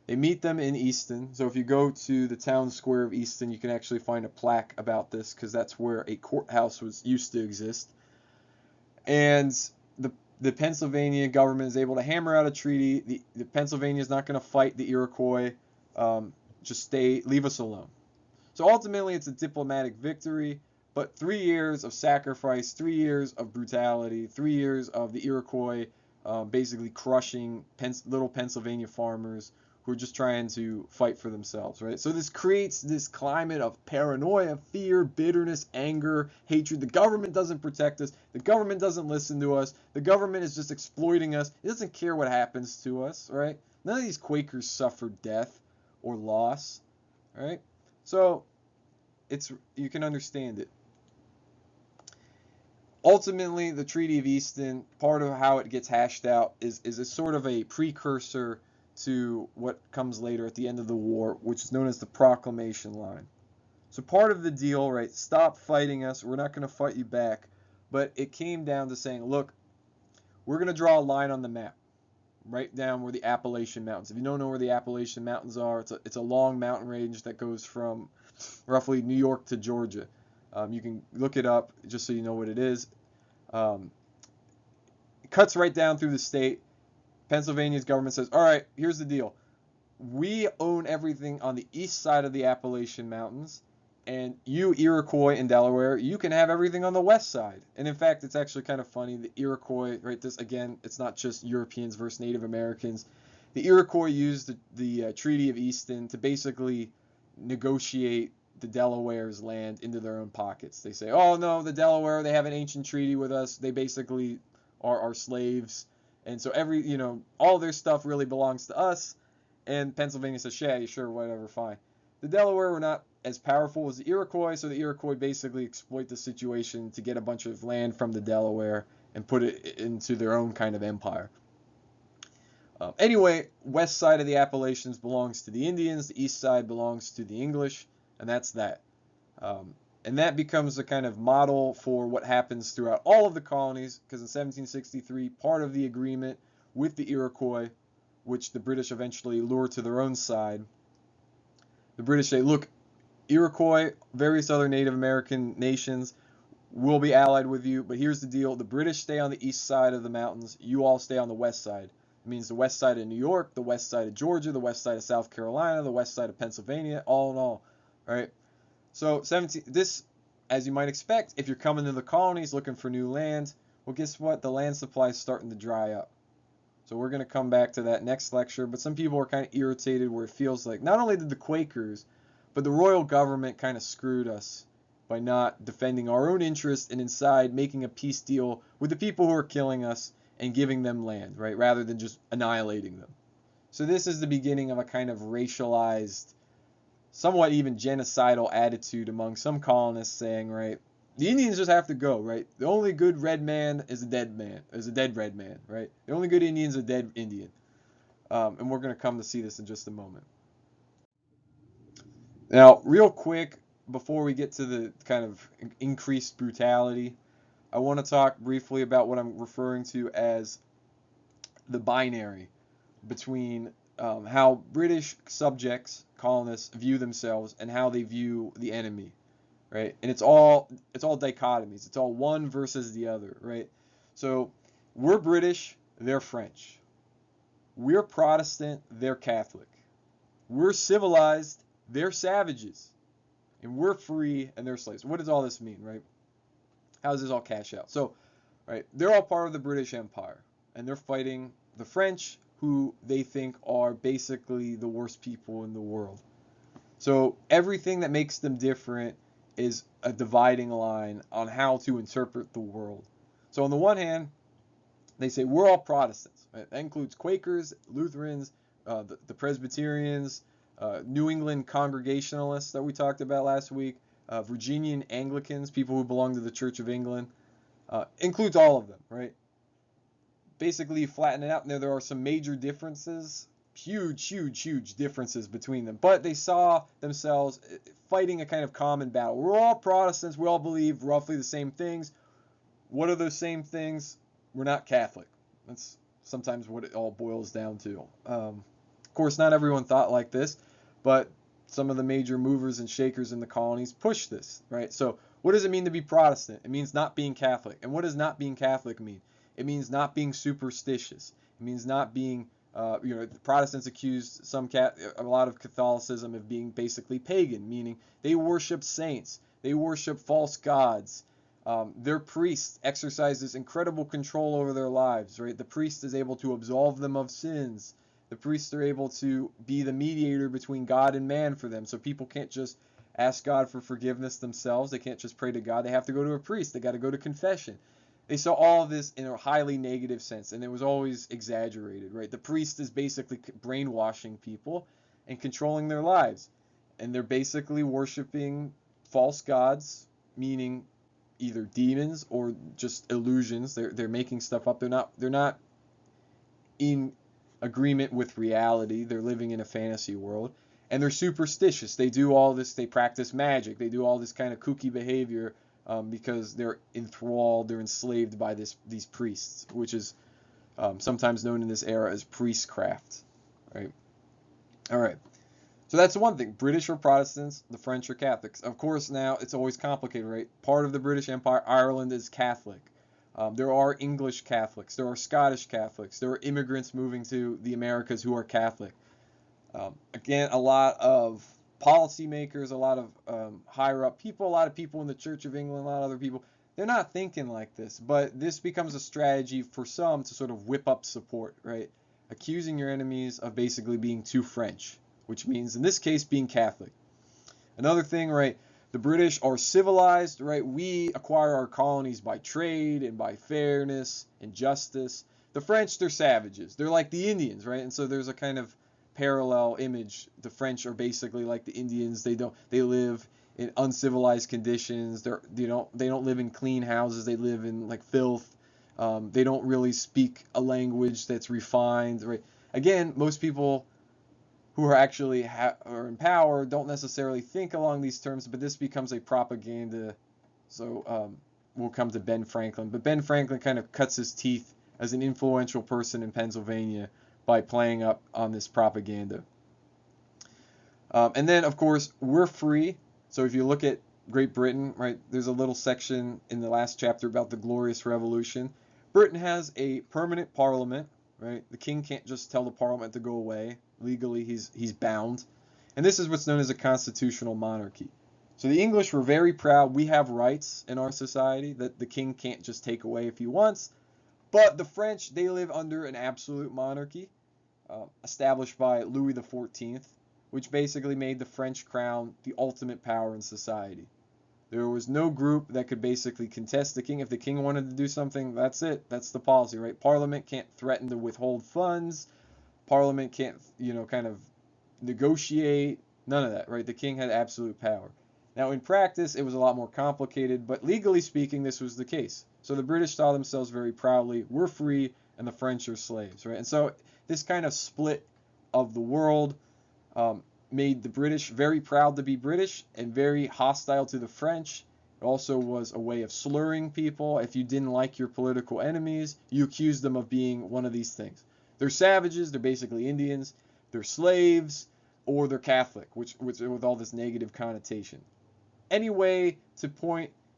They meet them in Easton. So if you go to the town square of Easton, you can actually find a plaque about this because that's where a courthouse used to exist. And the Pennsylvania government is able to hammer out a treaty. The Pennsylvania is not going to fight the Iroquois. Just leave us alone. So ultimately, it's a diplomatic victory. But 3 years of sacrifice, 3 years of brutality, 3 years of the Iroquois basically crushing little Pennsylvania farmers who are just trying to fight for themselves, right? So this creates this climate of paranoia, fear, bitterness, anger, hatred. The government doesn't protect us. The government doesn't listen to us. The government is just exploiting us. It doesn't care what happens to us, right? None of these Quakers suffered death or loss, right? So you can understand it. Ultimately, the Treaty of Easton, part of how it gets hashed out is a sort of a precursor to what comes later at the end of the war, which is known as the Proclamation Line. So part of the deal, right, stop fighting us, we're not going to fight you back, but it came down to saying, look, we're going to draw a line on the map, right down where the Appalachian Mountains. If you don't know where the Appalachian Mountains are, it's a long mountain range that goes from roughly New York to Georgia. You can look it up just so you know what it is. It cuts right down through the state. Pennsylvania's government says, all right, here's the deal. We own everything on the east side of the Appalachian Mountains, and you, Iroquois in Delaware, you can have everything on the west side. And in fact, it's actually kind of funny. The Iroquois, right, this again, it's not just Europeans versus Native Americans. The Iroquois used the Treaty of Easton to basically negotiate the Delaware's land into their own pockets. They say, oh no, the Delaware, they have an ancient treaty with us. They basically are slaves. And so all their stuff really belongs to us. And Pennsylvania says, yeah, sure, whatever, fine. The Delaware were not as powerful as the Iroquois, so the Iroquois basically exploit the situation to get a bunch of land from the Delaware and put it into their own kind of empire. Anyway, west side of the Appalachians belongs to the Indians, the east side belongs to the English, and that's that. And that becomes a kind of model for what happens throughout all of the colonies, because in 1763, part of the agreement with the Iroquois, which the British eventually lure to their own side, the British say, look, Iroquois, various other Native American nations will be allied with you, but here's the deal. The British stay on the east side of the mountains. You all stay on the west side. It means the west side of New York, the west side of Georgia, the west side of South Carolina, the west side of Pennsylvania, all in all. Right? So this, as you might expect, if you're coming to the colonies looking for new land, well, guess what? The land supply is starting to dry up. So we're going to come back to that next lecture, but some people are kind of irritated where it feels like not only did the Quakers, but the royal government kind of screwed us by not defending our own interest and inside making a peace deal with the people who are killing us and giving them land, right, rather than just annihilating them. So this is the beginning of a kind of racialized, somewhat even genocidal attitude among some colonists saying, right, the Indians just have to go, right? The only good red man is a dead red man, right? The only good Indian is a dead Indian. And we're going to come to see this in just a moment. Now, real quick, before we get to the kind of increased brutality, I want to talk briefly about what I'm referring to as the binary between how British subjects, colonists, view themselves and how they view the enemy, right? And it's all dichotomies. It's all one versus the other, right? So we're British, they're French. We're Protestant, they're Catholic. We're civilized, they're savages. And we're free and they're slaves. What does all this mean, right? How does this all cash out? So, right, they're all part of the British Empire, and they're fighting the French, who they think are basically the worst people in the world. So everything that makes them different is a dividing line on how to interpret the world. So on the one hand, they say we're all Protestants. Right? That includes Quakers, Lutherans, the Presbyterians, New England Congregationalists that we talked about last week, Virginian Anglicans, people who belong to the Church of England, includes all of them, right? Basically, you flatten it out, and there are some major differences, huge differences between them. But they saw themselves fighting a kind of common battle. We're all Protestants. We all believe roughly the same things. What are those same things? We're not Catholic. That's sometimes what it all boils down to. Of course, not everyone thought like this, but some of the major movers and shakers in the colonies pushed this, right? So what does it mean to be Protestant? It means not being Catholic. And what does not being Catholic mean? It means not being superstitious. It means not being, the Protestants accused a lot of Catholicism of being basically pagan, meaning they worship saints, they worship false gods. Their priest exercises incredible control over their lives, right? The priest is able to absolve them of sins. The priests are able to be the mediator between God and man for them. So people can't just ask God for forgiveness themselves. They can't just pray to God. They have to go to a priest. They got to go to confession. They saw all of this in a highly negative sense, and it was always exaggerated, right? The priest is basically brainwashing people and controlling their lives. And they're basically worshiping false gods, meaning either demons or just illusions. They're making stuff up. They're not in agreement with reality. They're living in a fantasy world, and they're superstitious. They do all this. They practice magic. They do all this kind of kooky behavior because they're enthralled. They're enslaved by these priests, which is sometimes known in this era as priestcraft. Right. All right. So that's one thing. British are Protestants, the French are Catholics. Of course, now it's always complicated, right? Part of the British Empire, Ireland is Catholic. There are English Catholics. There are Scottish Catholics. There are immigrants moving to the Americas who are Catholic. Again, a lot of policymakers, a lot of higher up people, a lot of people in the Church of England, a lot of other people, they're not thinking like this. But this becomes a strategy for some to sort of whip up support, right? Accusing your enemies of basically being too French, which means in this case being Catholic. Another thing, right? The British are civilized, right? We acquire our colonies by trade and by fairness and justice. The French, they're savages. They're like the Indians, right? And so there's a kind of parallel image. The French are basically like the Indians. They live in uncivilized conditions. They don't live in clean houses. They live in like filth. They don't really speak a language that's refined, right? Again, most people who are actually are in power don't necessarily think along these terms, but this becomes a propaganda. So we'll come to Ben Franklin. But Ben Franklin kind of cuts his teeth as an influential person in Pennsylvania by playing up on this propaganda. And then, of course, we're free. So if you look at Great Britain, right, there's a little section in the last chapter about the Glorious Revolution. Britain has a permanent parliament, right? The king can't just tell the parliament to go away. Legally, he's bound. And this is what's known as a constitutional monarchy. So the English were very proud. We have rights in our society that the king can't just take away if he wants. But the French, they live under an absolute monarchy established by Louis XIV, which basically made the French crown the ultimate power in society. There was no group that could basically contest the king. If the king wanted to do something, that's it. That's the policy, right? Parliament can't threaten to withhold funds. Parliament can't, kind of negotiate. None of that, right? The king had absolute power. Now, in practice, it was a lot more complicated, but legally speaking, this was the case. So the British saw themselves very proudly, we're free, and the French are slaves, right? And so this kind of split of the world made the British very proud to be British and very hostile to the French. It also was a way of slurring people. If you didn't like your political enemies, you accused them of being one of these things. They're savages, they're basically Indians, they're slaves, or they're Catholic, which with all this negative connotation. Any way to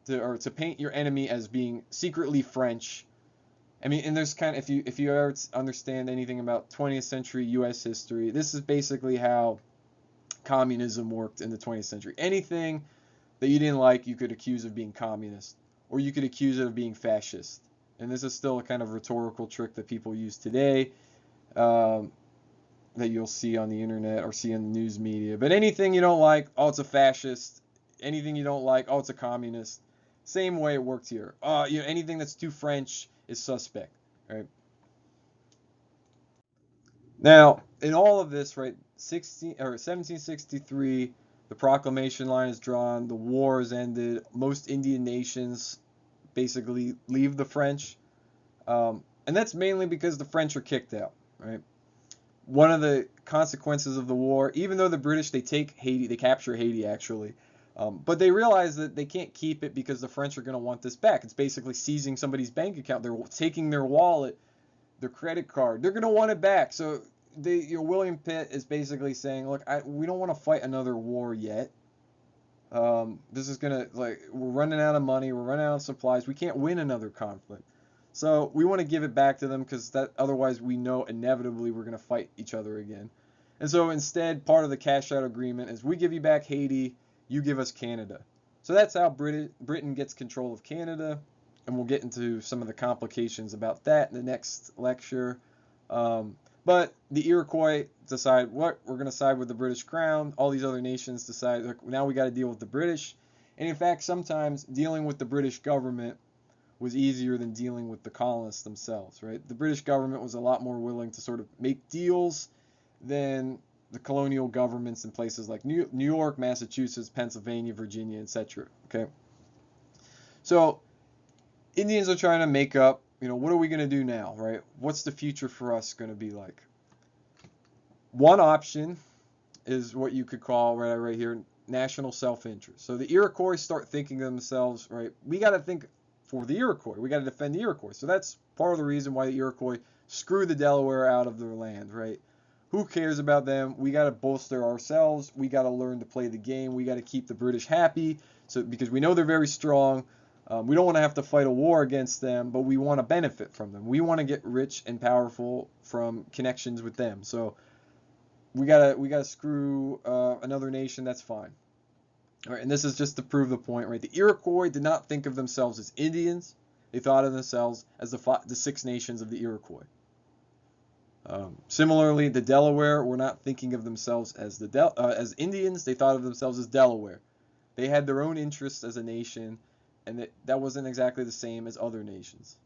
to paint your enemy as being secretly French. I mean, and there's kind of, if you ever understand anything about 20th century U.S. history, this is basically how communism worked in the 20th century. Anything that you didn't like, you could accuse of being communist, or you could accuse it of being fascist. And this is still a kind of rhetorical trick that people use today, that you'll see on the internet or see in the news media. But anything you don't like, oh, it's a fascist. Anything you don't like, oh, it's a communist. Same way it worked here. Anything that's too French is suspect, right? Now, in all of this, right, 1763, the proclamation line is drawn, the war is ended, most Indian nations basically leave the French, and that's mainly because the French are kicked out, right? One of the consequences of the war, even though the British, they take Haiti, they capture Haiti actually, but they realize that they can't keep it because the French are going to want this back. It's basically seizing somebody's bank account. They're taking their wallet, their credit card. They're going to want it back. So William Pitt is basically saying, look, we don't want to fight another war yet. This is going to, we're running out of money. We're running out of supplies. We can't win another conflict. So we want to give it back to them because otherwise we know inevitably we're going to fight each other again. And so instead, part of the cash out agreement is we give you back Haiti, you give us Canada. So that's how Britain gets control of Canada, and we'll get into some of the complications about that in the next lecture. But the Iroquois decide, we're going to side with the British Crown. All these other nations decide, look, now we got to deal with the British. And in fact, sometimes dealing with the British government was easier than dealing with the colonists themselves, right? The British government was a lot more willing to sort of make deals than the colonial governments in places like New York, Massachusetts, Pennsylvania, Virginia, etc. Okay, so Indians are trying to make up, what are we going to do now, right? What's the future for us going to be like? One option is what you could call, right here, national self-interest. So the Iroquois start thinking to themselves, right, we got to think for the Iroquois. We got to defend the Iroquois. So that's part of the reason why the Iroquois screw the Delaware out of their land, right? Who cares about them? We got to bolster ourselves. We got to learn to play the game. We got to keep the British happy, because we know they're very strong. We don't want to have to fight a war against them, but we want to benefit from them. We want to get rich and powerful from connections with them. So we gotta screw another nation. That's fine. All right, and this is just to prove the point, right? The Iroquois did not think of themselves as Indians. They thought of themselves as the Six Nations of the Iroquois. Similarly, the Delaware were not thinking of themselves as as Indians. They thought of themselves as Delaware. They had their own interests as a nation, and that wasn't exactly the same as other nations.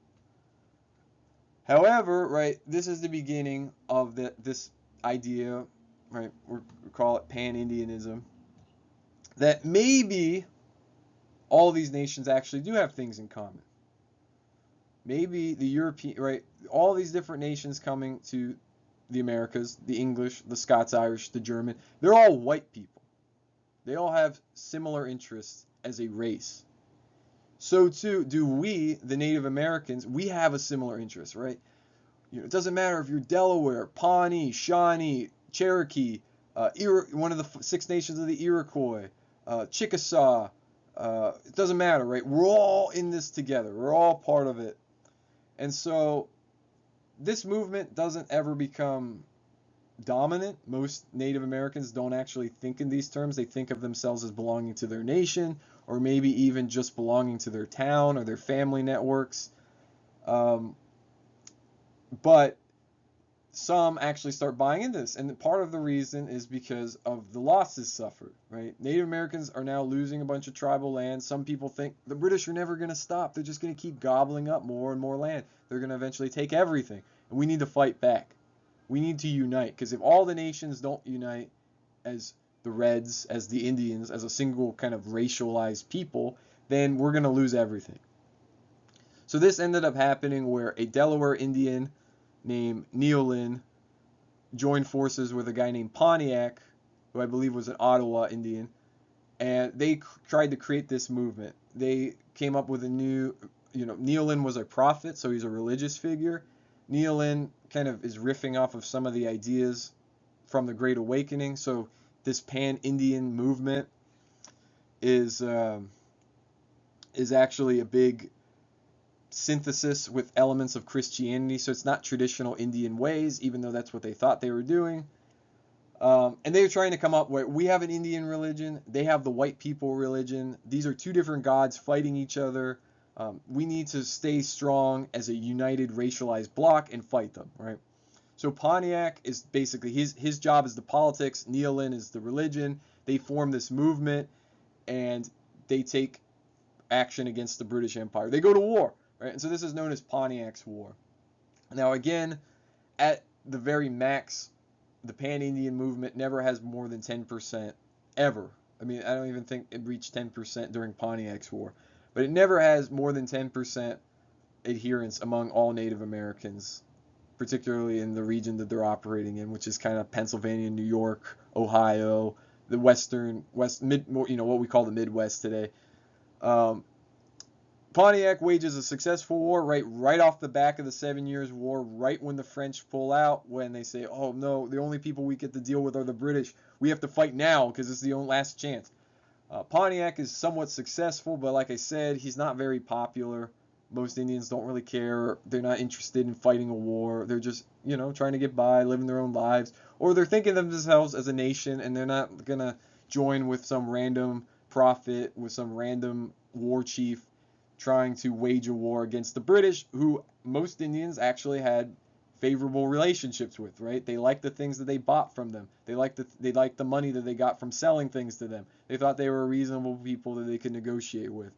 However, right, this is the beginning of this idea, right, we call it pan-Indianism, that maybe all these nations actually do have things in common. Maybe the European, right, all these different nations coming to the Americas, the English, the Scots Irish, the German, they're all white people. They all have similar interests as a race. So too do we, the Native Americans, we have a similar interest, right? It doesn't matter if you're Delaware, Pawnee, Shawnee, Cherokee, one of the 6 nations of the Iroquois, Chickasaw. It doesn't matter, right? We're all in this together. We're all part of it. And so this movement doesn't ever become dominant. Most Native Americans don't actually think in these terms. They think of themselves as belonging to their nation, or maybe even just belonging to their town or their family networks. But some actually start buying into this, and part of the reason is because of the losses suffered, right? Native Americans are now losing a bunch of tribal land. Some people think the British are never going to stop. They're just going to keep gobbling up more and more land. They're going to eventually take everything, and we need to fight back. We need to unite, because if all the nations don't unite as the Reds, as the Indians, as a single kind of racialized people, then we're going to lose everything. So this ended up happening where a Delaware Indian named Neolin joined forces with a guy named Pontiac, who I believe was an Ottawa Indian, and they tried to create this movement. They came up with a new, Neolin was a prophet, so he's a religious figure. Neolin kind of is riffing off of some of the ideas from the Great Awakening, so this pan-Indian movement is actually a big synthesis with elements of Christianity, so it's not traditional Indian ways, even though that's what they thought they were doing. And they were trying to come up with, we have an Indian religion, they have the white people religion. These are 2 different gods fighting each other. We need to stay strong as a united racialized bloc and fight them, right? So Pontiac is basically, his job is the politics, Neolin is the religion. They form this movement, and they take action against the British Empire. They go to war, right? And so this is known as Pontiac's War. Now again, at the very max, the pan-Indian movement never has more than 10% ever. I mean, I don't even think it reached 10% during Pontiac's War. But it never has more than 10% adherence among all Native Americans, particularly in the region that they're operating in, which is kind of Pennsylvania, New York, Ohio, the what we call the Midwest today. Pontiac wages a successful war right off the back of the 7 Years' War, right when the French pull out, when they say, oh no, the only people we get to deal with are the British. We have to fight now because it's the only last chance. Pontiac is somewhat successful, but like I said, he's not very popular. Most Indians don't really care. They're not interested in fighting a war. They're just, trying to get by, living their own lives. Or they're thinking of themselves as a nation, and they're not going to join with some random prophet, with some random war chief trying to wage a war against the British, who most Indians actually had favorable relationships with, right? They liked the things that they bought from them. They liked the money that they got from selling things to them. They thought they were reasonable people that they could negotiate with.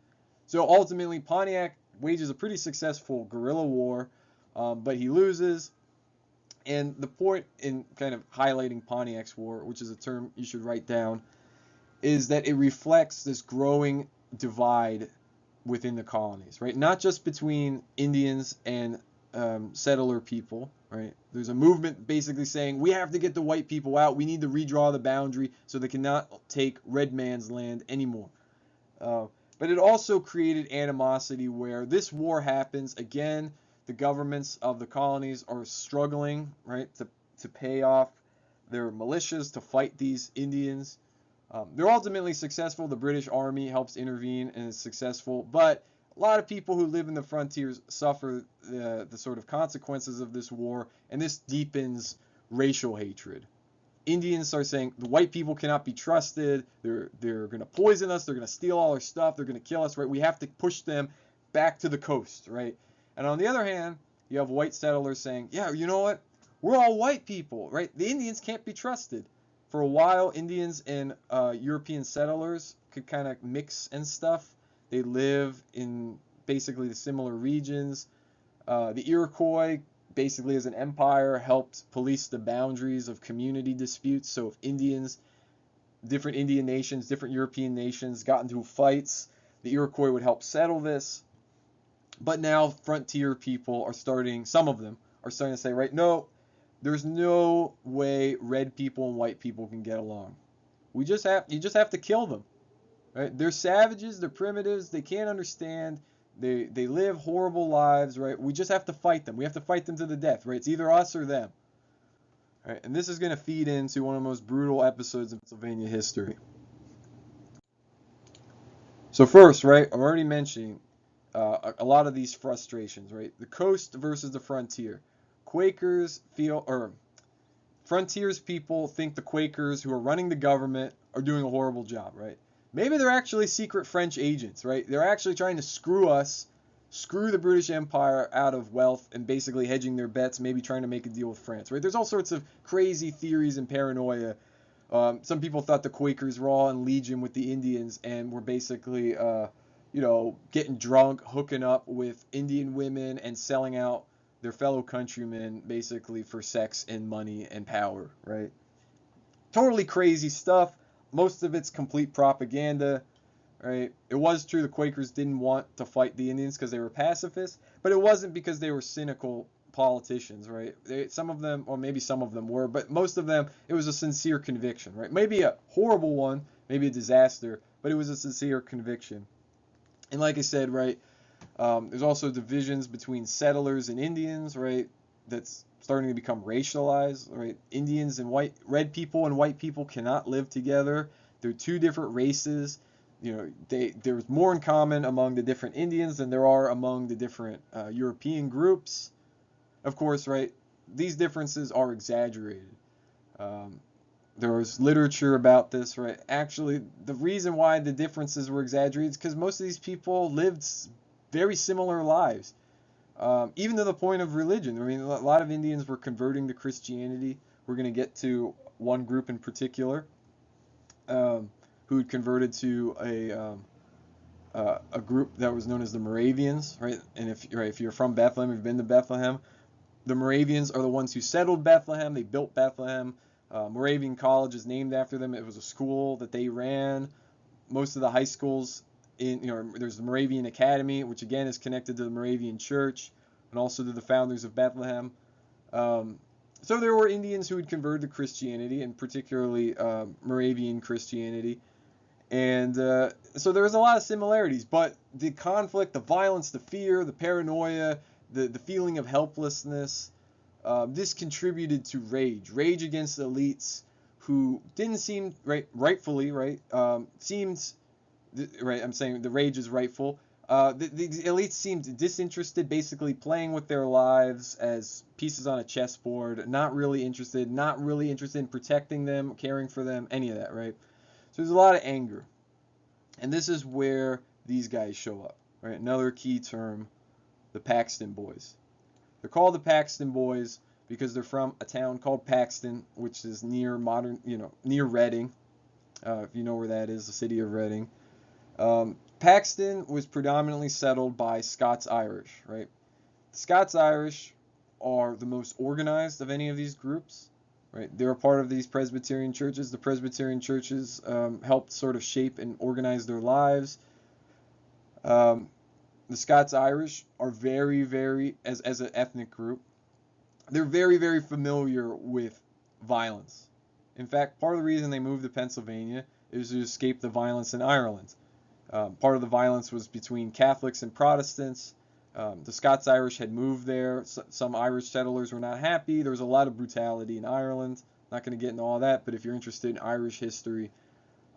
So ultimately, Pontiac wages a pretty successful guerrilla war, but he loses. And the point in kind of highlighting Pontiac's War, which is a term you should write down, is that it reflects this growing divide within the colonies, right? Not just between Indians and settler people, right? There's a movement basically saying we have to get the white people out. We need to redraw the boundary so they cannot take red man's land anymore. But it also created animosity where this war happens. Again, the governments of the colonies are struggling, right, to pay off their militias to fight these Indians. They're ultimately successful. The British Army helps intervene and is successful, but a lot of people who live in the frontiers suffer the sort of consequences of this war, and this deepens racial hatred. Indians start saying the white people cannot be trusted. They're going to poison us. They're going to steal all our stuff. They're going to kill us, right? We have to push them back to the coast, right? And on the other hand, you have white settlers saying, yeah, you know what? We're all white people, right? The Indians can't be trusted. For a while, Indians and European settlers could kind of mix and stuff. They live in basically the similar regions. The Iroquois, basically as an empire, helped police the boundaries of community disputes. So if different Indian nations, different European nations got into fights, the Iroquois would help settle this. But now frontier people some of them are starting to say, right, no, there's no way red people and white people can get along. You just have to kill them. Right? They're savages, they're primitives, they can't understand, they live horrible lives, right? We just have to fight them. We have to fight them to the death, right? It's either us or them. Right? And this is going to feed into one of the most brutal episodes in Pennsylvania history. So first, right, I'm already mentioning a lot of these frustrations, right? The coast versus the frontier. Frontiers people think the Quakers who are running the government are doing a horrible job, right? Maybe they're actually secret French agents, right? They're actually trying to screw the British Empire out of wealth and basically hedging their bets, maybe trying to make a deal with France, right? There's all sorts of crazy theories and paranoia. Some people thought the Quakers were all in legion with the Indians and were basically, getting drunk, hooking up with Indian women and selling out their fellow countrymen basically for sex and money and power, right? Totally crazy stuff. Most of it's complete propaganda, right? It was true the Quakers didn't want to fight the Indians because they were pacifists, but it wasn't because they were cynical politicians, right? Some of them, or maybe some of them were, but most of them, it was a sincere conviction, right? Maybe a horrible one, maybe a disaster, but it was a sincere conviction. And like I said, right, there's also divisions between settlers and Indians, right? That's starting to become racialized, right? Indians and red people and white people cannot live together. They're two different races. There's more in common among the different Indians than there are among the different European groups. Of course, right? These differences are exaggerated. There was literature about this, right? Actually, the reason why the differences were exaggerated is because most of these people lived very similar lives, even to the point of religion. I mean, a lot of Indians were converting to Christianity. We're going to get to one group in particular who had converted to a group that was known as the Moravians, right? And if you're from Bethlehem, if you've been to Bethlehem, the Moravians are the ones who settled Bethlehem. They built Bethlehem. Moravian College is named after them. It was a school that they ran. Most of the high schools there's the Moravian Academy, which again is connected to the Moravian Church and also to the founders of Bethlehem. So there were Indians who had converted to Christianity, and particularly Moravian Christianity. And so there was a lot of similarities, but the conflict, the violence, the fear, the paranoia, the feeling of helplessness, this contributed to rage against the elites who didn't seem rightfully, right? Seems right. I'm saying the rage is rightful. The elites seemed disinterested, basically playing with their lives as pieces on a chessboard, not really interested in protecting them, caring for them, any of that, right? So there's a lot of anger. And this is where these guys show up, right? Another key term, the Paxton Boys. They're called the Paxton Boys because they're from a town called Paxton, which is near Reading. If you know where that is, the city of Reading. Paxton was predominantly settled by Scots-Irish, right? The Scots-Irish are the most organized of any of these groups, right? They're a part of these Presbyterian churches. The Presbyterian churches helped sort of shape and organize their lives. The Scots-Irish are very, very, as an ethnic group, they're very, very familiar with violence. In fact, part of the reason they moved to Pennsylvania is to escape the violence in Ireland. Part of the violence was between Catholics and Protestants. The Scots-Irish had moved there. Some Irish settlers were not happy. There was a lot of brutality in Ireland. Not going to get into all that, but if you're interested in Irish history,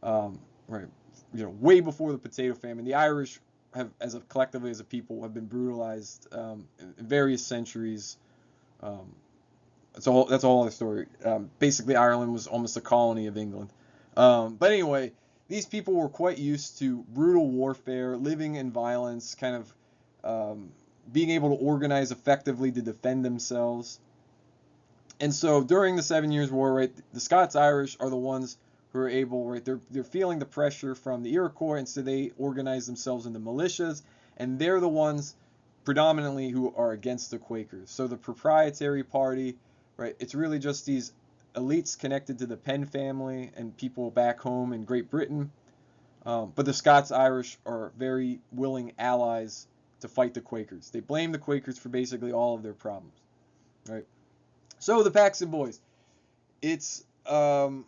way before the potato famine, the Irish have, collectively as a people, have been brutalized in various centuries. That's a whole other story. Basically, Ireland was almost a colony of England. But anyway, these people were quite used to brutal warfare, living in violence, kind of being able to organize effectively to defend themselves. And so during the 7 Years' War, right, the Scots-Irish are the ones who are able, right, they're feeling the pressure from the Iroquois, and so they organize themselves into militias, and they're the ones predominantly who are against the Quakers. So the Proprietary Party, right, it's really just these elites connected to the Penn family and people back home in Great Britain. But the Scots-Irish are very willing allies to fight the Quakers. They blame the Quakers for basically all of their problems, right? So the Paxton Boys, it's 7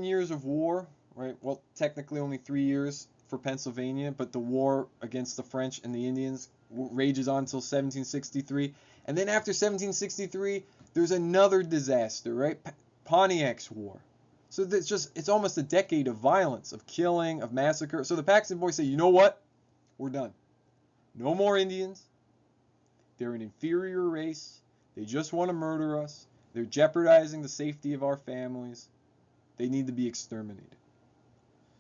years of war, right? Well, technically only 3 years for Pennsylvania, but the war against the French and the Indians rages on until 1763. And then after 1763, there's another disaster, right? Pontiac's War. So it's almost a decade of violence, of killing, of massacre. So the Paxton Boys say, you know what? We're done. No more Indians. They're an inferior race. They just want to murder us. They're jeopardizing the safety of our families. They need to be exterminated.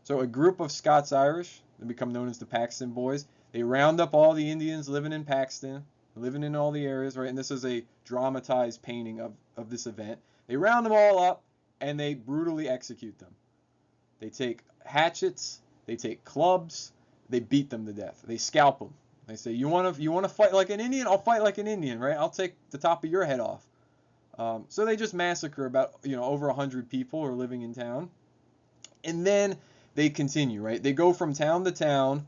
So a group of Scots-Irish, they become known as the Paxton Boys, they round up all the Indians living in Paxton, living in all the areas, right? And this is a dramatized painting of this event. They round them all up, and they brutally execute them. They take hatchets, they take clubs, they beat them to death. They scalp them. They say, you want to fight like an Indian? I'll fight like an Indian, right? I'll take the top of your head off. So they just massacre about, over 100 people who are living in town. And then they continue, right? They go from town to town,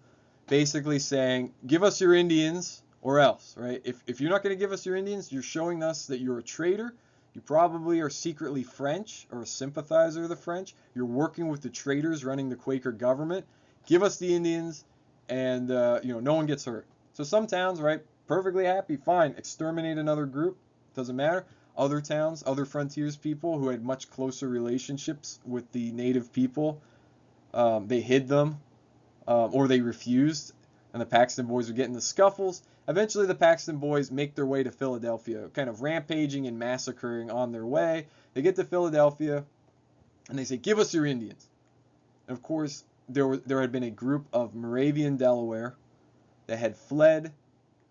basically saying, give us your Indians or else, right? If you're not going to give us your Indians, you're showing us that you're a traitor. You probably are secretly French or a sympathizer of the French. You're working with the traitors running the Quaker government. Give us the Indians, and no one gets hurt. So some towns, right, perfectly happy, fine, exterminate another group, doesn't matter. Other towns, other frontiers people who had much closer relationships with the native people, they hid them, or they refused, and the Paxton Boys would get into scuffles. Eventually, the Paxton Boys make their way to Philadelphia, kind of rampaging and massacring on their way. They get to Philadelphia, and they say, give us your Indians. And of course, there had been a group of Moravian Delaware that had fled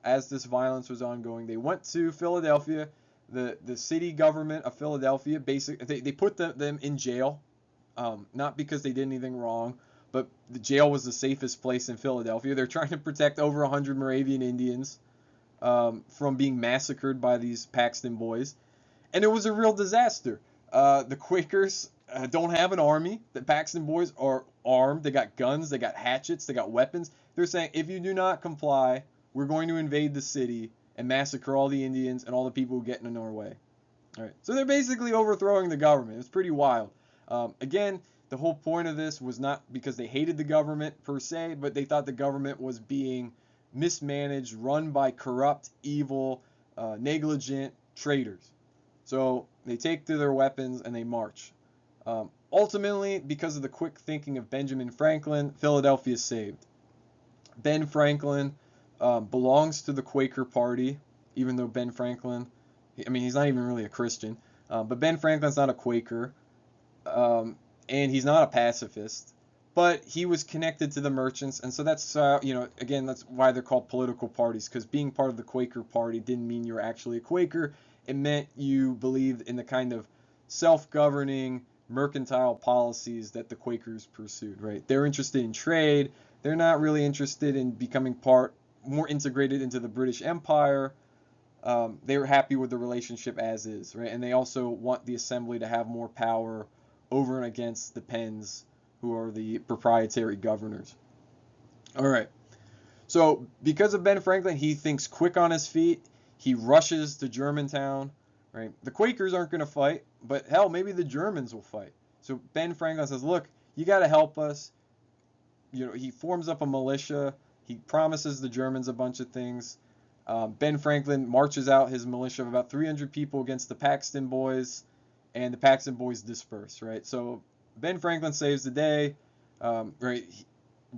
as this violence was ongoing. They went to Philadelphia. The city government of Philadelphia, basically, they put them in jail, not because they did anything wrong, but the jail was the safest place in Philadelphia. They're trying to protect over 100 Moravian Indians from being massacred by these Paxton Boys. And it was a real disaster. The Quakers don't have an army. The Paxton Boys are armed. They got guns. They got hatchets. They got weapons. They're saying, if you do not comply, we're going to invade the city and massacre all the Indians and all the people who get in our way. All right. So they're basically overthrowing the government. It's pretty wild. Again, the whole point of this was not because they hated the government per se, but they thought the government was being mismanaged, run by corrupt, evil, negligent traitors. So they take to their weapons and they march. Ultimately, because of the quick thinking of Benjamin Franklin, Philadelphia is saved. Ben Franklin belongs to the Quaker Party, even though Ben Franklin, he's not even really a Christian, but Ben Franklin's not a Quaker, and he's not a pacifist, but he was connected to the merchants, and so that's, again, that's why they're called political parties, because being part of the Quaker Party didn't mean you were actually a Quaker. It meant you believed in the kind of self-governing, mercantile policies that the Quakers pursued, right? They're interested in trade. They're not really interested in becoming more integrated into the British Empire. They were happy with the relationship as is, right? And they also want the assembly to have more power over and against the Penns, who are the proprietary governors. All right. So because of Ben Franklin, he thinks quick on his feet. He rushes to Germantown, right? The Quakers aren't going to fight, but hell, maybe the Germans will fight. So Ben Franklin says, look, you got to help us. He forms up a militia. He promises the Germans a bunch of things. Ben Franklin marches out his militia of about 300 people against the Paxton Boys, and the Paxton Boys disperse, right? So Ben Franklin saves the day, right?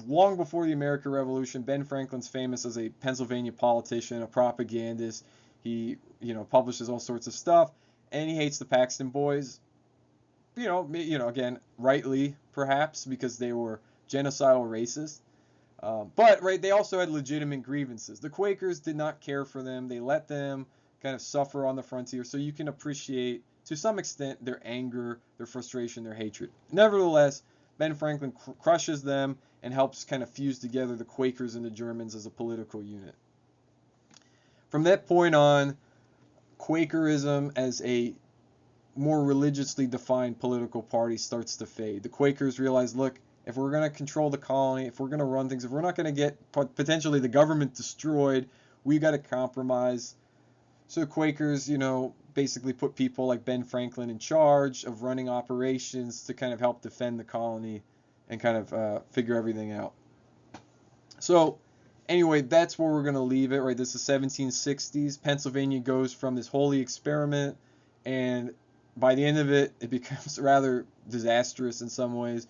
Long before the American Revolution, Ben Franklin's famous as a Pennsylvania politician, a propagandist. He, publishes all sorts of stuff, and he hates the Paxton Boys. Again, rightly perhaps, because they were genocidal racists. But right, they also had legitimate grievances. The Quakers did not care for them. They let them kind of suffer on the frontier, so you can appreciate to some extent their anger, their frustration, their hatred. Nevertheless, Ben Franklin crushes them and helps kind of fuse together the Quakers and the Germans as a political unit. From that point on, Quakerism as a more religiously defined political party starts to fade. The Quakers realize, look, if we're going to control the colony, if we're going to run things, if we're not going to get potentially the government destroyed, we got to compromise. So the Quakers, basically put people like Ben Franklin in charge of running operations to kind of help defend the colony and kind of figure everything out. So anyway, that's where we're going to leave it, right? This is 1760s. Pennsylvania goes from this holy experiment, and by the end of it, it becomes rather disastrous in some ways.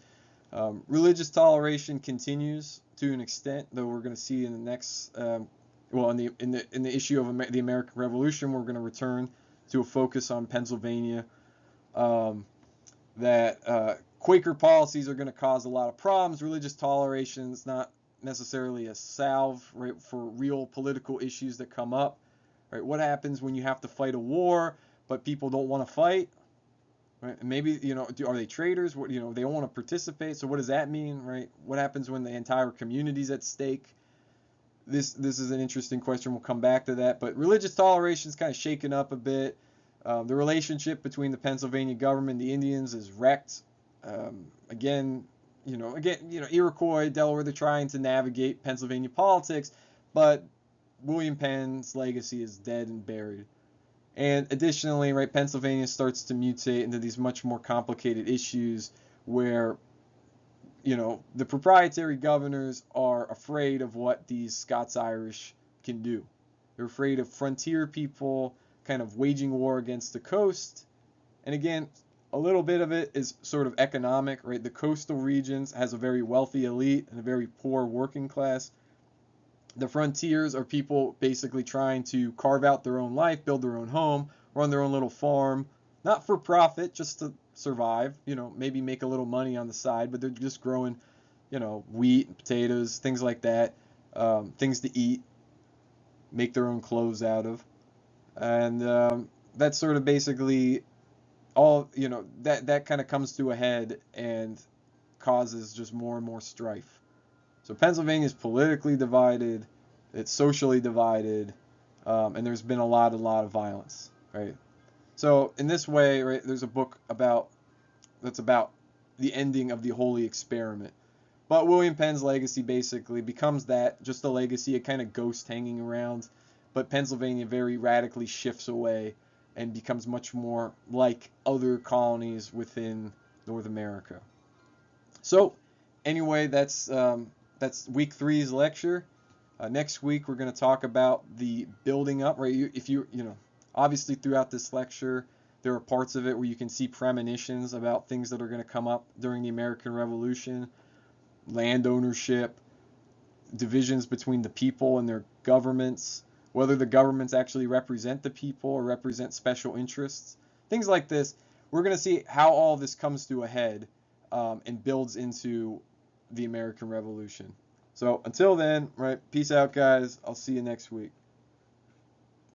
Religious toleration continues to an extent, though we're going to see in the next, in the issue of the American Revolution, we're going to return to a focus on Pennsylvania. That Quaker policies are going to cause a lot of problems. Religious toleration is not necessarily a salve, right, for real political issues that come up. Right? What happens when you have to fight a war, but people don't want to fight? Right? Maybe, are they traitors? What, they don't want to participate. So what does that mean, right? What happens when the entire community's at stake? This is an interesting question. We'll come back to that. But religious toleration is kind of shaken up a bit. The relationship between the Pennsylvania government and the Indians is wrecked. Again, Iroquois, Delaware, they're trying to navigate Pennsylvania politics, but William Penn's legacy is dead and buried. And additionally, right, Pennsylvania starts to mutate into these much more complicated issues where, the proprietary governors are afraid of what these Scots-Irish can do. They're afraid of frontier people kind of waging war against the coast. And again, a little bit of it is sort of economic, right? The coastal regions has a very wealthy elite and a very poor working class. The frontiers are people basically trying to carve out their own life, build their own home, run their own little farm, not for profit, just to survive, maybe make a little money on the side, but they're just growing, wheat, potatoes, things like that, things to eat, make their own clothes out of. And that's sort of basically all, that kind of comes to a head and causes just more and more strife. So Pennsylvania is politically divided, it's socially divided, and there's been a lot of violence, right? So in this way, right, there's a book that's about the ending of the holy experiment. But William Penn's legacy basically becomes that, just a legacy, a kind of ghost hanging around. But Pennsylvania very radically shifts away and becomes much more like other colonies within North America. So anyway, that's week 3's lecture. Next week we're going to talk about the building up, right? Obviously throughout this lecture there are parts of it where you can see premonitions about things that are going to come up during the American Revolution, land ownership, divisions between the people and their governments, whether the governments actually represent the people or represent special interests, things like this. We're going to see how all this comes to a head and builds into the American Revolution. So until then, right, peace out, guys. I'll see you next week.